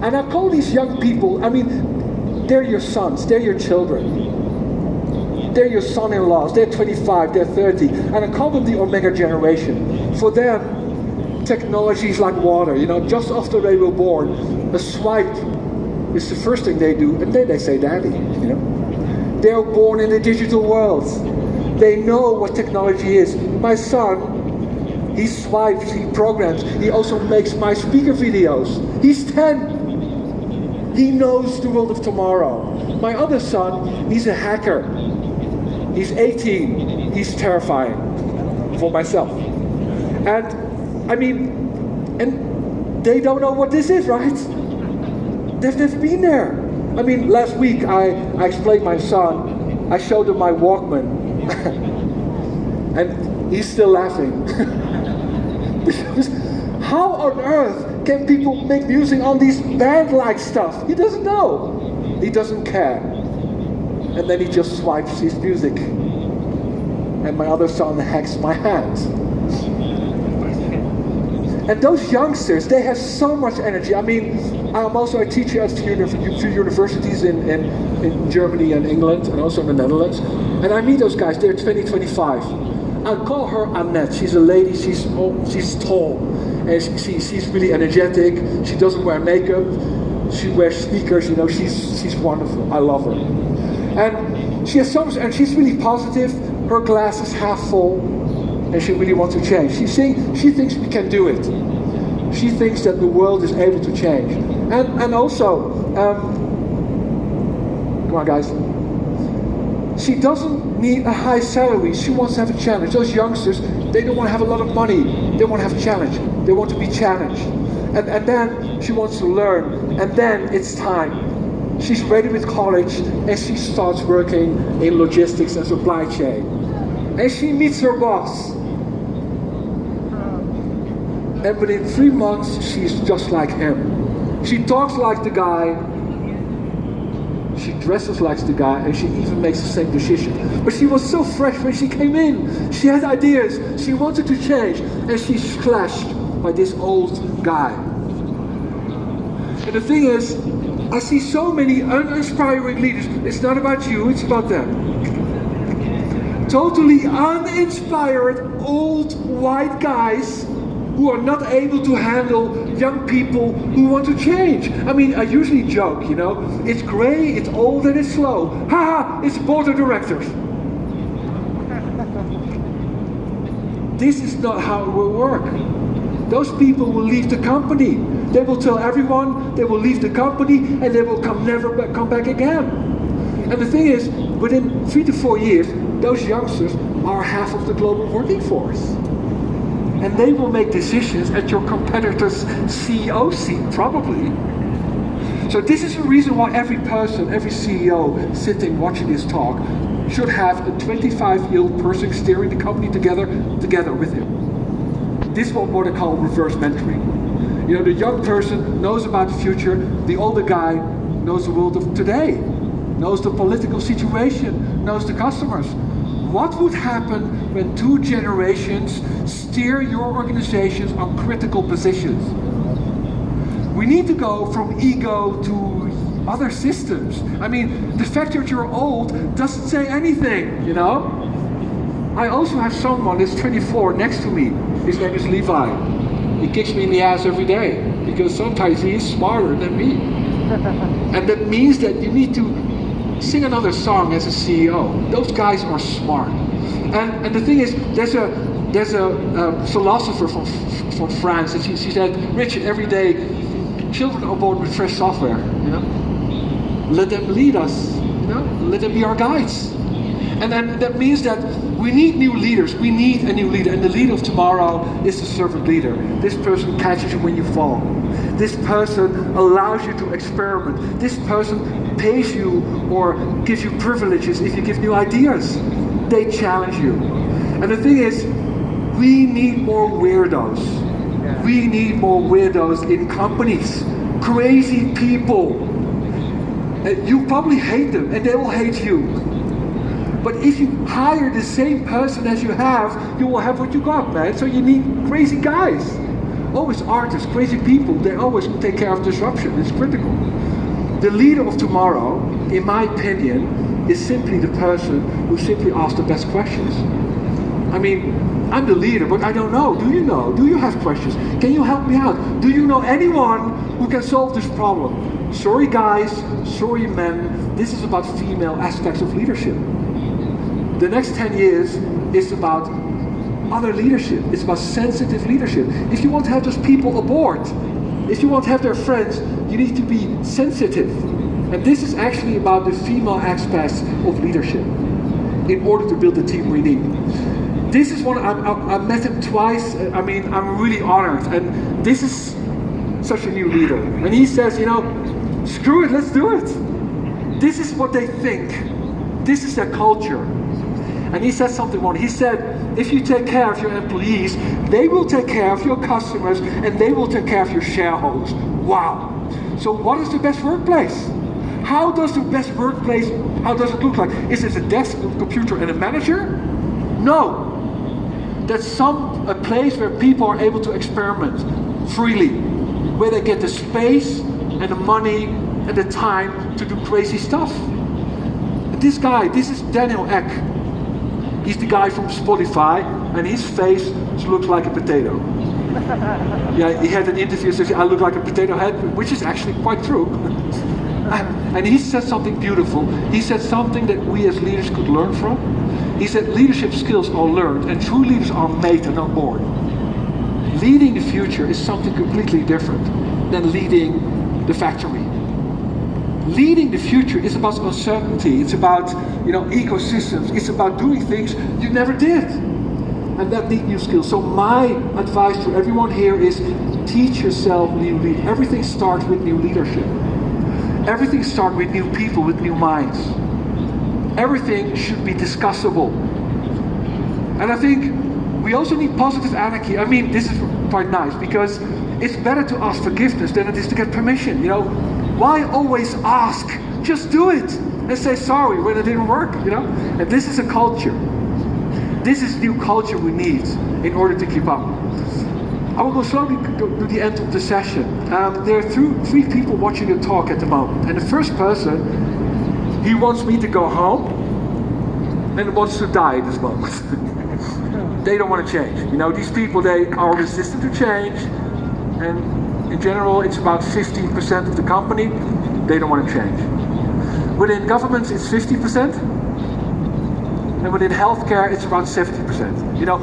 And I call these young people, I mean, they're your sons, they're your children. They're your son-in-laws, they're 25, they're 30. And I call them the Omega generation. For them, technology is like water, you know, just after they were born, a swipe is the first thing they do, and then they say, Daddy, you know. They're born in the digital world. They know what technology is. My son, he swipes, he programs. He also makes my speaker videos. He's 10. He knows the world of tomorrow. My other son, he's a hacker. He's 18. He's terrifying for myself. And I mean, and they don't know what this is, right? They've never been there. I mean, last week I explained my son, I showed him my Walkman, and he's still laughing. How on earth can people make music on these band-like stuff? He doesn't know. He doesn't care. And then he just swipes his music. And my other son hacks my hands. And those youngsters, they have so much energy. I mean, I'm also a teacher at a few universities in Germany and England, and also in the Netherlands. And I meet those guys, they're 20, 25. I call her Annette. She's a lady, she's tall. And she's really energetic. She doesn't wear makeup. She wears sneakers, you know, she's wonderful. I love her. And she has so much, and she's really positive. Her glass is half full. And she really wants to change. She thinks we can do it. She thinks that the world is able to change. And also, come on guys. She doesn't need a high salary. She wants to have a challenge. Those youngsters, they don't want to have a lot of money. They want to have a challenge. They want to be challenged. And then she wants to learn. And then it's time. She's ready with college and she starts working in logistics and supply chain. And she meets her boss. And within 3 months, she's just like him. She talks like the guy, she dresses like the guy, and she even makes the same decision. But she was so fresh when she came in. She had ideas, she wanted to change, and she's clashed by this old guy. And the thing is, I see so many uninspiring leaders. It's not about you, it's about them. Totally uninspired old white guys who are not able to handle young people who want to change. I mean, I usually joke, you know, it's grey, it's old, and it's slow. Haha, it's board of directors. This is not how it will work. Those people will leave the company. They will tell everyone, they will leave the company, and they will never come back again. And the thing is, within 3 to 4 years, those youngsters are half of the global working force. And they will make decisions at your competitor's CEO seat, probably. So this is the reason why every person, every CEO sitting watching this talk should have a 25-year-old person steering the company together with him. This is what I call reverse mentoring. You know, the young person knows about the future, the older guy knows the world of today, knows the political situation, knows the customers. What would happen when 2 generations steer your organizations on critical positions? We need to go from ego to other systems. I mean, the fact that you're old doesn't say anything, you know? I also have someone that's 24 next to me. His name is Levi. He kicks me in the ass every day because sometimes he is smarter than me. And that means that you need to sing another song as a CEO. Those guys are smart. And the thing is, there's a philosopher from France, and she said, Richard, every day children are born with fresh software, you know? Let them lead us, you know? Let them be our guides. And then that means that we need new leaders. We need a new leader. And the leader of tomorrow is the servant leader. This person catches you when you fall. This person allows you to experiment. This person pays you or gives you privileges if you give new ideas. They challenge you. And the thing is, we need more weirdos. We need more weirdos in companies. Crazy people. You probably hate them and they will hate you. But if you hire the same person as you have, you will have what you got, man. So you need crazy guys. Always artists, crazy people, they always take care of disruption. It's critical. The leader of tomorrow, in my opinion, is simply the person who simply asks the best questions. I mean, I'm the leader, but I don't know. Do you know? Do you have questions? Can you help me out? Do you know anyone who can solve this problem? Sorry guys, sorry men, this is about female aspects of leadership. The next 10 years is about other leadership. It's about sensitive leadership. If you want to have those people aboard, if you want to have their friends, you need to be sensitive. And this is actually about the female aspects of leadership in order to build the team we need. This is one, I met him twice. I mean, I'm really honored. And this is such a new leader. And he says, you know, screw it, let's do it. This is what they think. This is their culture. And he said something more. He said, if you take care of your employees, they will take care of your customers and they will take care of your shareholders. Wow. So what is the best workplace? How does the best workplace, how does it look like? Is it a desk, a computer and a manager? No. That's a place where people are able to experiment freely, where they get the space and the money and the time to do crazy stuff. And this guy, this is Daniel Ek. He's the guy from Spotify, and his face looks like a potato. Yeah, he had an interview saying, I look like a potato head, which is actually quite true. And he said something beautiful. He said something that we as leaders could learn from. He said leadership skills are learned, and true leaders are made and not born. Leading the future is something completely different than leading the factory. Leading the future is about uncertainty. It's about, you know, ecosystems. It's about doing things you never did. And that need new skills. So my advice to everyone here is teach yourself new leadership. Everything starts with new leadership. Everything starts with new people, with new minds. Everything should be discussable. And I think we also need positive anarchy. I mean, this is quite nice because it's better to ask forgiveness than it is to get permission, you know. Why always ask? Just do it and say sorry when it didn't work, you know? And this is a culture. This is new culture we need in order to keep up. I will go slowly to the end of the session. There are three people watching the talk at the moment. And the first person, he wants me to go home and wants to die at this moment. They don't want to change. You know, these people, they are resistant to change. And in general, it's about 15% of the company, they don't want to change. Within governments, it's 50%. And within healthcare, it's around 70%. You know,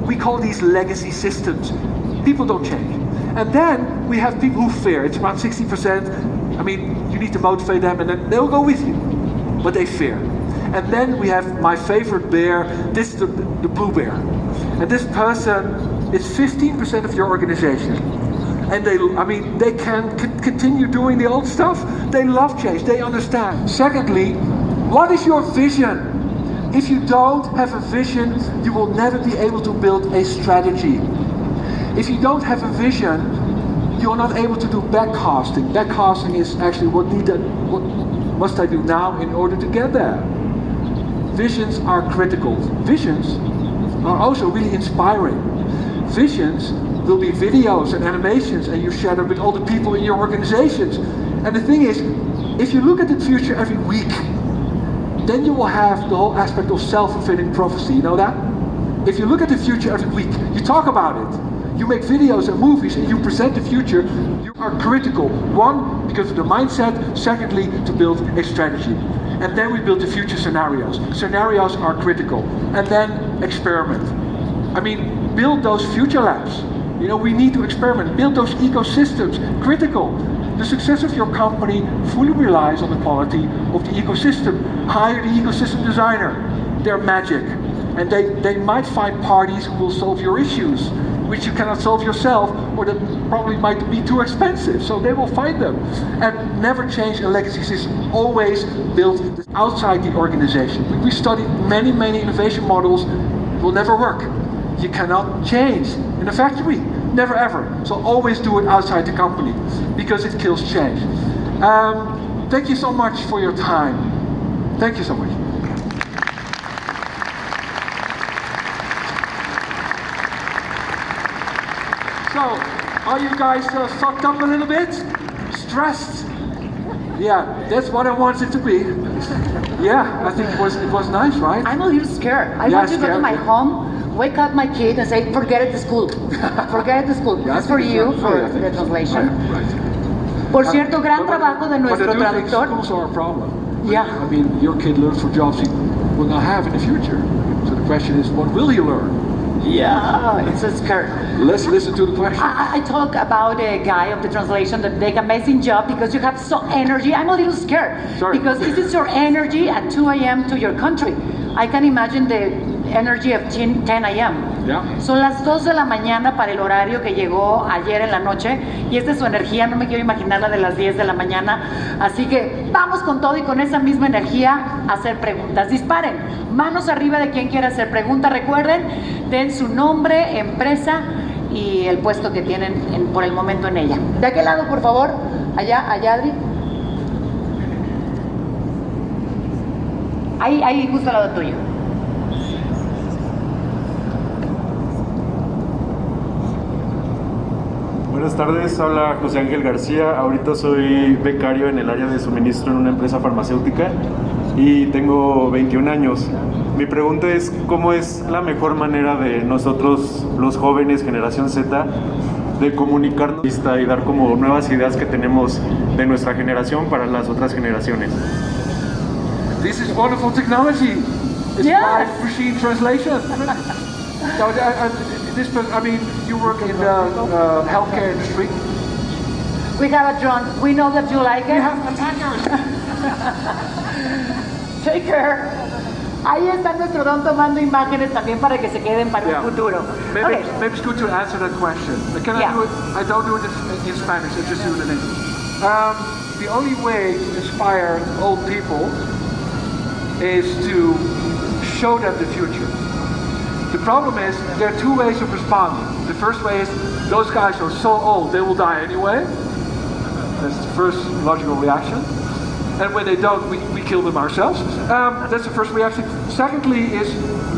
we call these legacy systems. People don't change. And then we have people who fear. It's around 60%. I mean, you need to motivate them and then they'll go with you. But they fear. And then we have my favorite bear. This is the blue bear. And this person, it's 15% of your organization. And they can continue doing the old stuff. They love change, they understand. Secondly, what is your vision? If you don't have a vision, you will never be able to build a strategy. If you don't have a vision, you're not able to do backcasting. Backcasting is actually what must I do now in order to get there? Visions are critical. Visions are also really inspiring. Visions will be videos and animations and you share them with all the people in your organizations. And the thing is, if you look at the future every week, then you will have the whole aspect of self-fulfilling prophecy, you know that? If you look at the future every week, you talk about it, you make videos and movies and you present the future, you are critical. One, because of the mindset, secondly, to build a strategy. And then we build the future scenarios. Scenarios are critical. And then experiment. I mean, build those future labs. You know, we need to experiment, build those ecosystems, critical. The success of your company fully relies on the quality of the ecosystem. Hire the ecosystem designer. They're magic. And they might find parties who will solve your issues, which you cannot solve yourself, or that probably might be too expensive. So they will find them. And never change a legacy system. Always build outside the organization. We studied many innovation models. It will never work. You cannot change in a factory. Never ever. So always do it outside the company, because it kills change. Thank you so much for your time. Thank you so much. So, are you guys sucked up a little bit? Stressed? Yeah, that's what I wanted to be. Yeah, I think it was nice, right? I'm a little scared. I want to go to my home, wake up my kid and say, forget it to school. Forget it to school. Yeah, This for you, for the translation. Right. Por cierto, gran trabajo de nuestro But I do think traductor. schools are a problem. Yeah. I mean, your kid learns for jobs he will not have in the future. So the question is, what will he learn? Yeah, it's a scare. Let's listen to the question. I talk about a guy of the translation that make amazing job because you have so energy. I'm a little scared. Sorry. Because this is your energy at 2 a.m. to your country. I can imagine the energy of 10 a.m. Yeah. Son las 2 de la mañana para el horario que llegó ayer en la noche y esta es su energía, no me quiero imaginar la de las 10 de la mañana. Así que vamos con todo y con esa misma energía a hacer preguntas. Disparen, manos arriba de quien quiera hacer pregunta. Recuerden, den su nombre, empresa y el puesto que tienen por el momento en ella. De aquel lado, por favor, allá Adri. Ahí justo al lado tuyo. Buenas tardes, habla José Ángel García. Ahorita soy becario en el área de suministro en una empresa farmacéutica y tengo 21 años. Mi pregunta es, ¿cómo es la mejor manera de nosotros, los jóvenes, generación Z, de comunicarnos y dar como nuevas ideas que tenemos de nuestra generación para las otras generaciones? This is wonderful technology. It's Yes. live machine translation. So, I mean, you work in the healthcare industry. We have a drone. We know that you like You it. have attackers. Take care. Ahí está nuestro don tomando imágenes también para que se queden para Yeah. un futuro. Maybe, Okay. maybe it's good to answer that question. Can Yeah. I do it? I don't do it in Spanish. I just do it in English. The only way to inspire old people is to show them the future. The problem is, there are two ways of responding. The first way is, those guys are so old, they will die anyway. That's the first logical reaction. And when they don't, we kill them ourselves. That's the first reaction. Secondly is,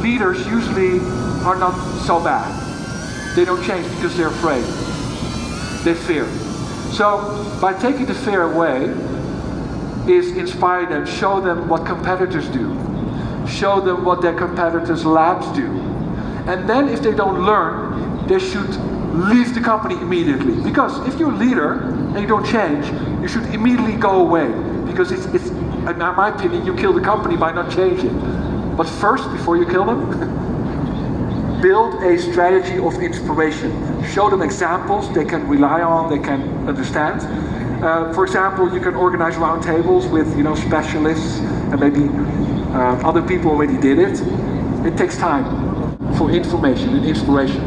leaders usually are not so bad. They don't change because they're afraid. They fear. So, by taking the fear away, is inspire them, show them what competitors do. Show them what their competitors' labs do. And then if they don't learn, they should leave the company immediately. Because if you're a leader and you don't change, you should immediately go away. Because it's in my opinion, you kill the company by not changing. But first, before you kill them, build a strategy of inspiration. Show them examples they can rely on, they can understand. For example, you can organize roundtables with specialists, and maybe other people already did it. It takes time for information and inspiration.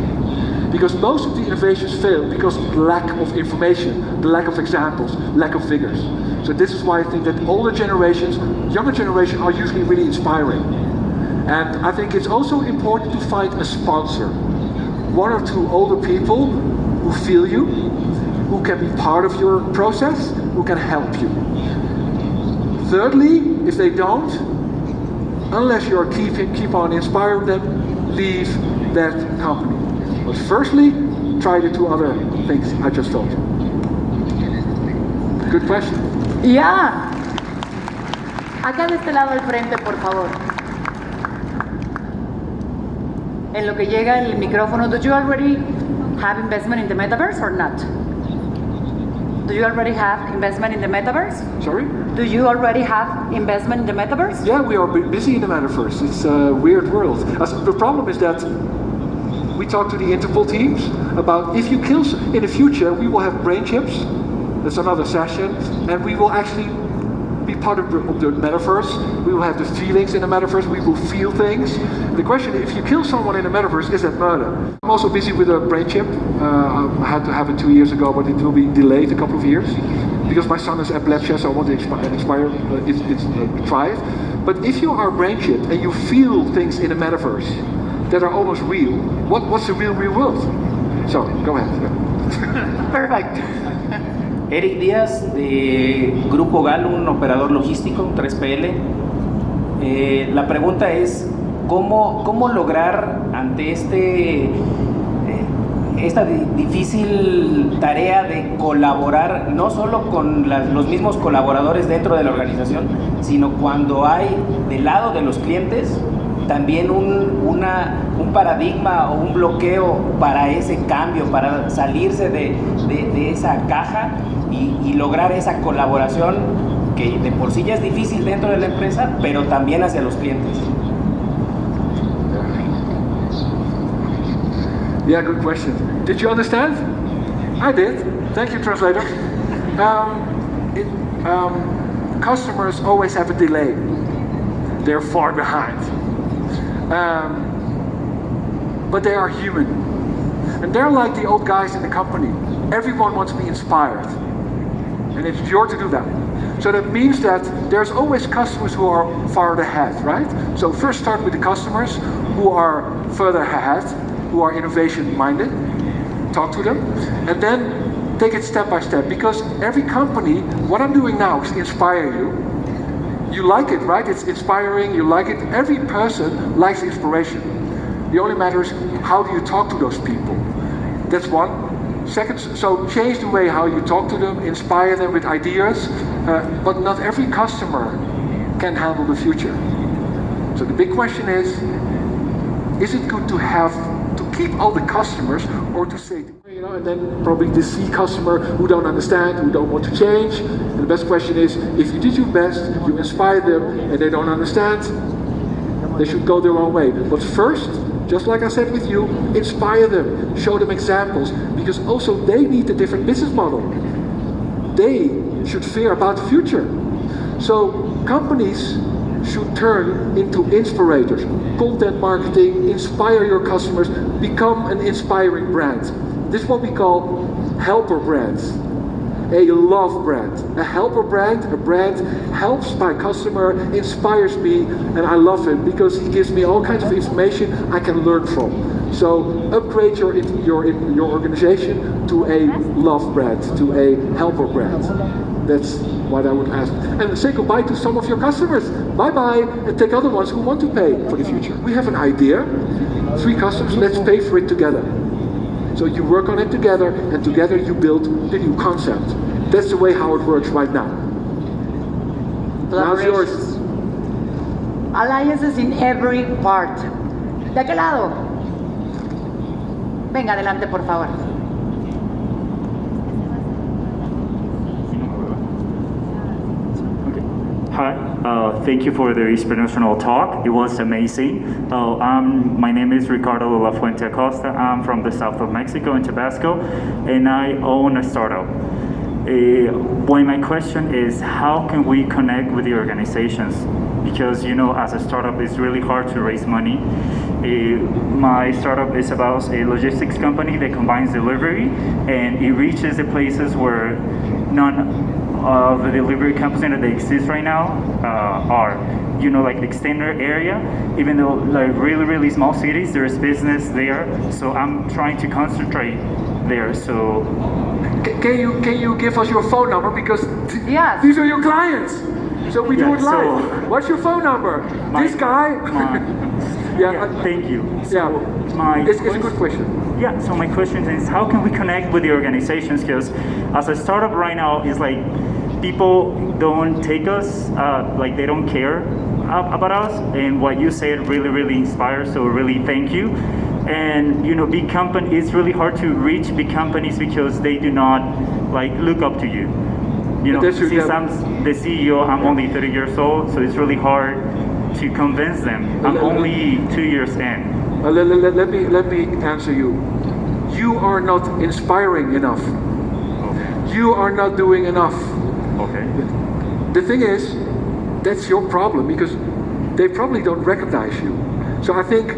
Because most of the innovations fail because of the lack of information, the lack of examples, lack of figures. So this is why I think that older generations, younger generation are usually really inspiring. And I think it's also important to find a sponsor. One or two older people who feel you, who can be part of your process, who can help you. Thirdly, if they don't, unless you are keep on inspiring them, leave that company. But firstly, try the two other things I just told you. Good question. Ya. Acá de este lado al frente, por favor. En lo que llega el micrófono, do you already have investment in the metaverse or not? Do you already have investment in the metaverse? Sorry? Do you already have investment in the metaverse? Yeah, we are busy in the metaverse. It's a weird world. The problem is that we talk to the Interpol teams about if you kill, in the future, we will have brain chips. That's another session. And we will actually be part of the metaverse. We will have the feelings in the metaverse. We will feel things. The question is, if you kill someone in the metaverse, is that murder? I'm also busy with a brain chip. I had to have it 2 years ago, but it will be delayed a couple of years. Because my son has epilepsy, so I want to try it. But if you are a brain chip and you feel things in the metaverse that are almost real, what's the real world? So, go ahead. Perfect. Eric Díaz, de Grupo GAL, un operador logístico, 3PL. La pregunta es, ¿cómo lograr ante esta difícil tarea de colaborar, no solo con los mismos colaboradores dentro de la organización, sino cuando hay del lado de los clientes también un paradigma o un bloqueo para ese cambio, para salirse de esa caja y lograr esa colaboración que de por sí ya es difícil dentro de la empresa, pero también hacia los clientes? Yeah, good question. Did you understand? I did. Thank you, translator. Customers always have a delay. They're far behind. But they are human. And they're like the old guys in the company. Everyone wants to be inspired. And it's yours to do that. So that means that there's always customers who are far ahead, right? So first start with the customers who are further ahead, who are innovation minded. Talk to them. And then take it step by step. Because every company, what I'm doing now is inspire you. You like it, right? It's inspiring, you like it. Every person likes inspiration. The only matter is how do you talk to those people? That's one. Second, so change the way how you talk to them, inspire them with ideas, but not every customer can handle the future. So the big question is it good to keep all the customers or to say, and then probably the C customer who don't understand, who don't want to change. And the best question is, if you did your best, you inspire them and they don't understand, they should go their own way. But first, just like I said with you, inspire them, show them examples, because also they need a different business model. They should fear about the future. So companies should turn into inspirators. Content marketing, inspire your customers, become an inspiring brand. This is what we call helper brands. A love brand. A helper brand, a brand helps my customer, inspires me, and I love him because he gives me all kinds of information I can learn from. So upgrade your organization to a love brand, to a helper brand. That's what I would ask. And say goodbye to some of your customers. Bye-bye, and take other ones who want to pay for the future. We have an idea, 3 customers, let's pay for it together. So you work on it together, and together you build the new concept. That's the way how it works right now. Now it's yours. Alliances in every part. ¿De qué lado? Venga, adelante, por favor. Hi, thank you for the inspirational talk. It was amazing. My name is Ricardo de la Fuente Acosta. I'm from the south of Mexico in Tabasco, and I own a startup. My question is, how can we connect with the organizations? Because, as a startup, it's really hard to raise money. My startup is about a logistics company that combines delivery, and it reaches the places where none of the delivery companies that exist right now are. Like the extended area, even though like really small cities, there is business there. So I'm trying to concentrate there. So can you give us your phone number, because Yes. these are your clients. So we do it live. so- What's your phone number? This guy. Thank you. Yeah, it's a good question. Yeah, so my question is, how can we connect with the organizations? Because as a startup right now, it's like people don't take us, like they don't care about us, and what you said really inspires, so really thank you. And big company, it's really hard to reach big companies because they do not like look up to you. Since I'm the CEO, I'm only 30 years old, so it's really hard to convince them. I'm only 2 years in. Let me answer you. You are not inspiring enough. Okay. You are not doing enough. Okay. The thing is, that's your problem because they probably don't recognize you. So I think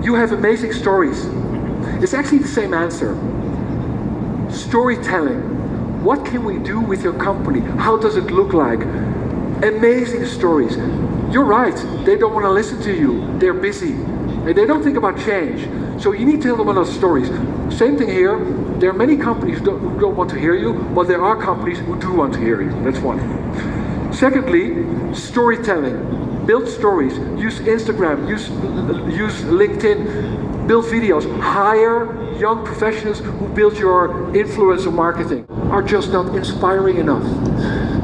you have amazing stories. It's actually the same answer. Storytelling. What can we do with your company? How does it look like? Amazing stories. You're right, they don't want to listen to you. They're busy. And they don't think about change. So you need to tell them about stories. Same thing here. There are many companies who don't want to hear you, but there are companies who do want to hear you. That's one. Secondly, storytelling. Build stories. Use Instagram. Use LinkedIn. Build videos. Hire young professionals who build your influencer marketing. Are just not inspiring enough.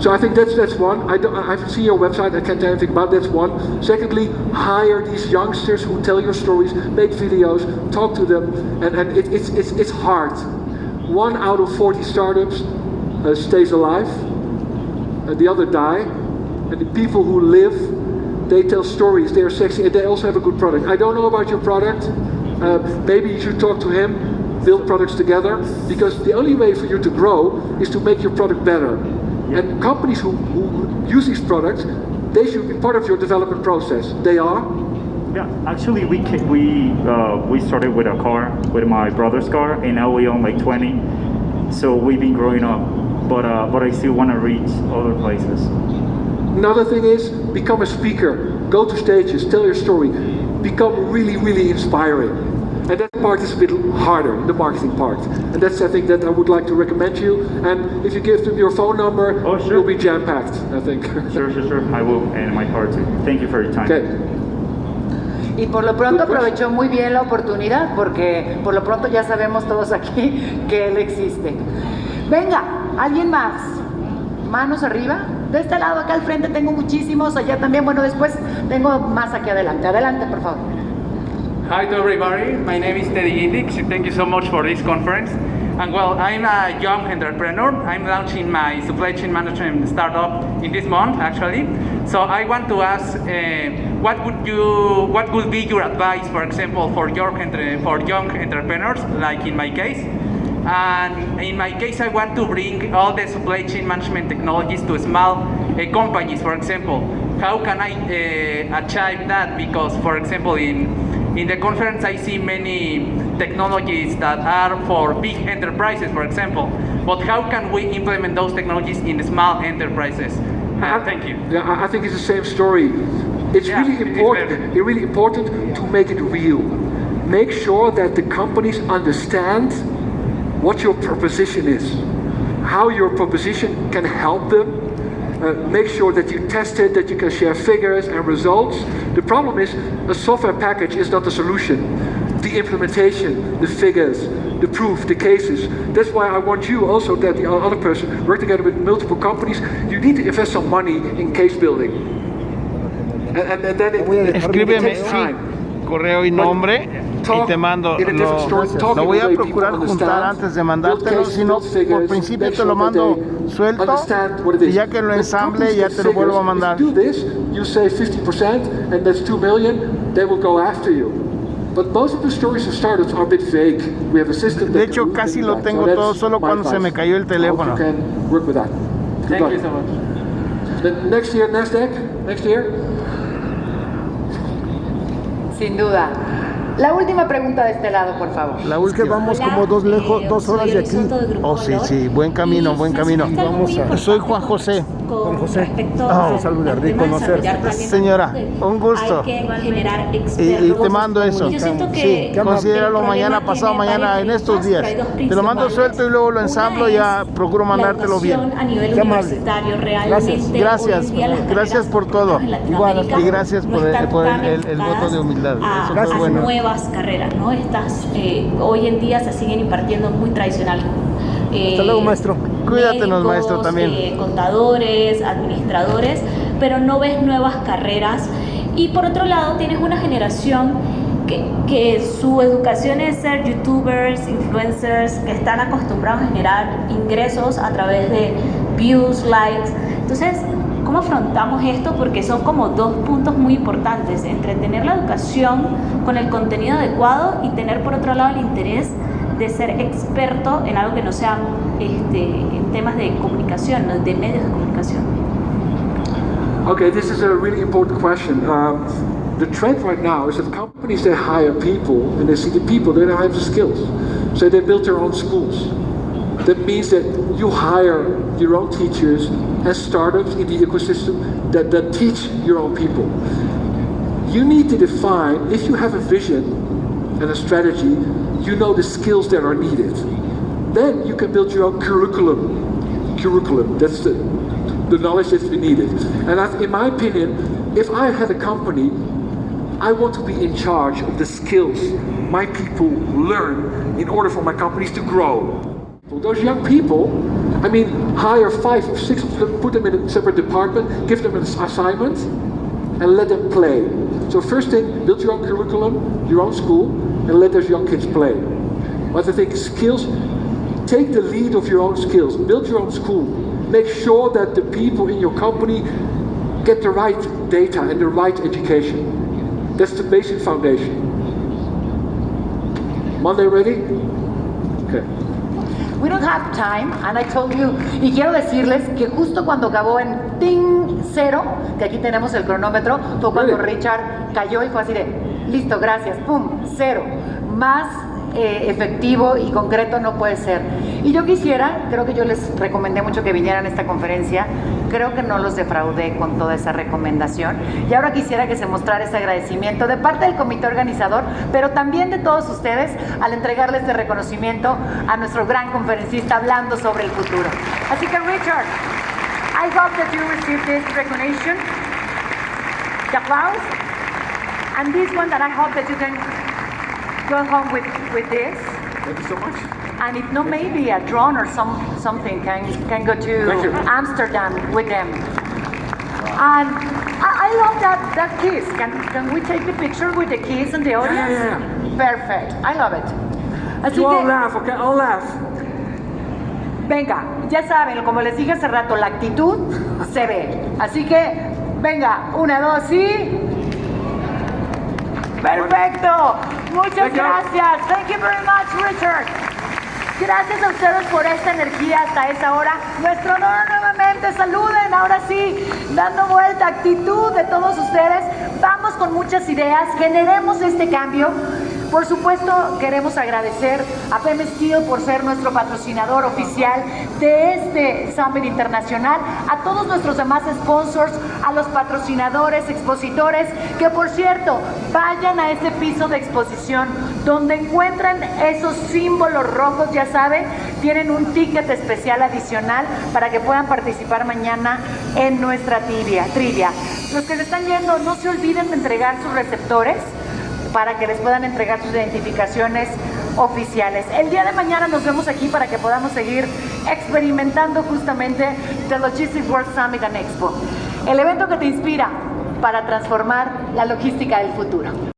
So I think that's one. I've seen your website, I can't tell anything about that's one. Secondly, hire these youngsters who tell your stories, make videos, talk to them, and it's hard. 1 out of 40 startups stays alive, the other die, and the people who live, they tell stories, they're sexy, and they also have a good product. I don't know about your product, maybe you should talk to him, build products together, because the only way for you to grow is to make your product better. And companies who use these products, they should be part of your development process. They are? Yeah, actually we started with a car, with my brother's car, and now we own like 20. So we've been growing up, but I still want to reach other places. Another thing is, become a speaker. Go to stages, tell your story. Become really inspiring. And that part is a bit harder, the marketing part. And that's, I think, that I would like to recommend you. And if you give them your phone number, you'll be jam-packed, I think. Sure. I will, and my card too. Thank you for your time. Okay. Y por lo pronto aprovechó muy bien la oportunidad, porque por lo pronto ya sabemos todos aquí que él existe. Venga, ¿alguien más? Manos arriba. De este lado, acá al frente tengo muchísimos, allá también. Bueno, después tengo más aquí adelante. Adelante, por favor. Hi to everybody, my name is Teddy Indix. Thank you so much for this conference. And well, I'm a young entrepreneur. I'm launching my supply chain management startup in this month, actually. So I want to ask, what would be your advice, for example, for young entrepreneurs, like in my case? And in my case, I want to bring all the supply chain management technologies to small companies, for example. How can I achieve that? Because, for example, in the conference, I see many technologies that are for big enterprises, for example. But how can we implement those technologies in small enterprises? Thank you. Yeah, I think it's the same story. It's really important to make it real. Make sure that the companies understand what your proposition is, how your proposition can help them. Make sure that you test it, that you can share figures and results. The problem is, a software package is not the solution. The implementation, the figures, the proof, the cases. That's why I want you also, that the other person, work together with multiple companies. You need to invest some money in case building. And then it takes time. Correo y nombre y te mando. Lo voy a procurar juntar antes de mandártelo, si no, por principio te lo mando suelto y ya que lo ensamble ya te lo vuelvo a mandar. You say 50% and that's 2 million, they will go after you. But most of the stories of startups are a bit vague. We have a system De hecho, casi lo tengo todo solo cuando se me cayó el teléfono. You can work with that. Thank you so much. Next year, NASDAQ? Next year? Sin duda. La última pregunta de este lado, por favor. La última. Es que vamos como 2 horas de aquí. Oh, sí, buen camino. Soy Juan José. Saludar, de conocer. Señora, un gusto. Y te mando eso. Sí, considéralo mañana, pasado mañana, en estos días. Te lo mando suelto y luego lo ensamblo y ya procuro mandártelo bien. Qué amable. Gracias por todo. Y gracias por el voto de humildad. Eso fue bueno. Nuevas carreras, ¿no? Estas hoy en día se siguen impartiendo muy tradicional. Hasta luego, maestro. Cuídatenos, maestro, también. Contadores, administradores, pero no ves nuevas carreras. Y por otro lado tienes una generación que su educación es ser youtubers, influencers, que están acostumbrados a generar ingresos a través de views, likes. Entonces, ¿cómo afrontamos esto? Porque son como dos puntos muy importantes, entre tener la educación con el contenido adecuado y tener por otro lado el interés de ser experto en algo que no sea en temas de comunicación, de medios de comunicación. Okay, this is a really important question. The trend right now is that companies, they hire people and they see the people, they don't have the skills. So they build their own schools. That means that you hire your own teachers and startups in the ecosystem that teach your own people. You need to define, if you have a vision and a strategy, you know the skills that are needed. Then you can build your own curriculum. That's the knowledge that's been needed. And in my opinion, if I had a company, I want to be in charge of the skills my people learn in order for my companies to grow. So those young people, I mean, hire 5 or 6 of them, put them in a separate department, give them an assignment, and let them play. So first thing, build your own curriculum, your own school, and let those young kids play. But I think skills, take the lead of your own skills, build your own school. Make sure that the people in your company get the right data and the right education. That's the basic foundation. Monday ready? Okay. We don't have time, and I told you, y quiero decirles que justo cuando acabó en ting 0, que aquí tenemos el cronómetro, fue cuando Richard cayó y fue así de, listo, gracias, pum, 0. Más efectivo y concreto no puede ser. Y yo quisiera, creo que yo les recomendé mucho que vinieran a esta conferencia, creo que no los defraudé con toda esa recomendación, y ahora quisiera que se mostrara ese agradecimiento de parte del comité organizador, pero también de todos ustedes al entregarle este reconocimiento a nuestro gran conferencista hablando sobre el futuro. Así que Richard, I hope that you receive this recognition, the applause, and this one that I hope that you can go home with this. Thank you so much. And if not, maybe a drone or something can go to Amsterdam with them. And I love that kiss. Can we take the picture with the kiss and the audience? Yeah. Perfect. I love it. Así You all que, laugh, okay? All laugh. venga, ya saben, como les dije hace rato, la actitud se ve. Así que, venga, 1, 2 y... ¡Perfecto! Muchas gracias. Thank you very much, Richard. Gracias a ustedes por esta energía hasta esa hora. Nuestro honor nuevamente. Saluden, ahora sí, dando vuelta, actitud de todos ustedes. Vamos con muchas ideas, generemos este cambio. Por supuesto, queremos agradecer a PM Steel por ser nuestro patrocinador oficial de este Summit Internacional, a todos nuestros demás sponsors, a los patrocinadores, expositores, que por cierto, vayan a este piso de exposición donde encuentran esos símbolos rojos, ya saben, tienen un ticket especial adicional para que puedan participar mañana en nuestra trivia. Los que se están yendo, no se olviden de entregar sus receptores para que les puedan entregar sus identificaciones oficiales. El día de mañana nos vemos aquí para que podamos seguir experimentando justamente The Logistics World Summit and Expo, el evento que te inspira para transformar la logística del futuro.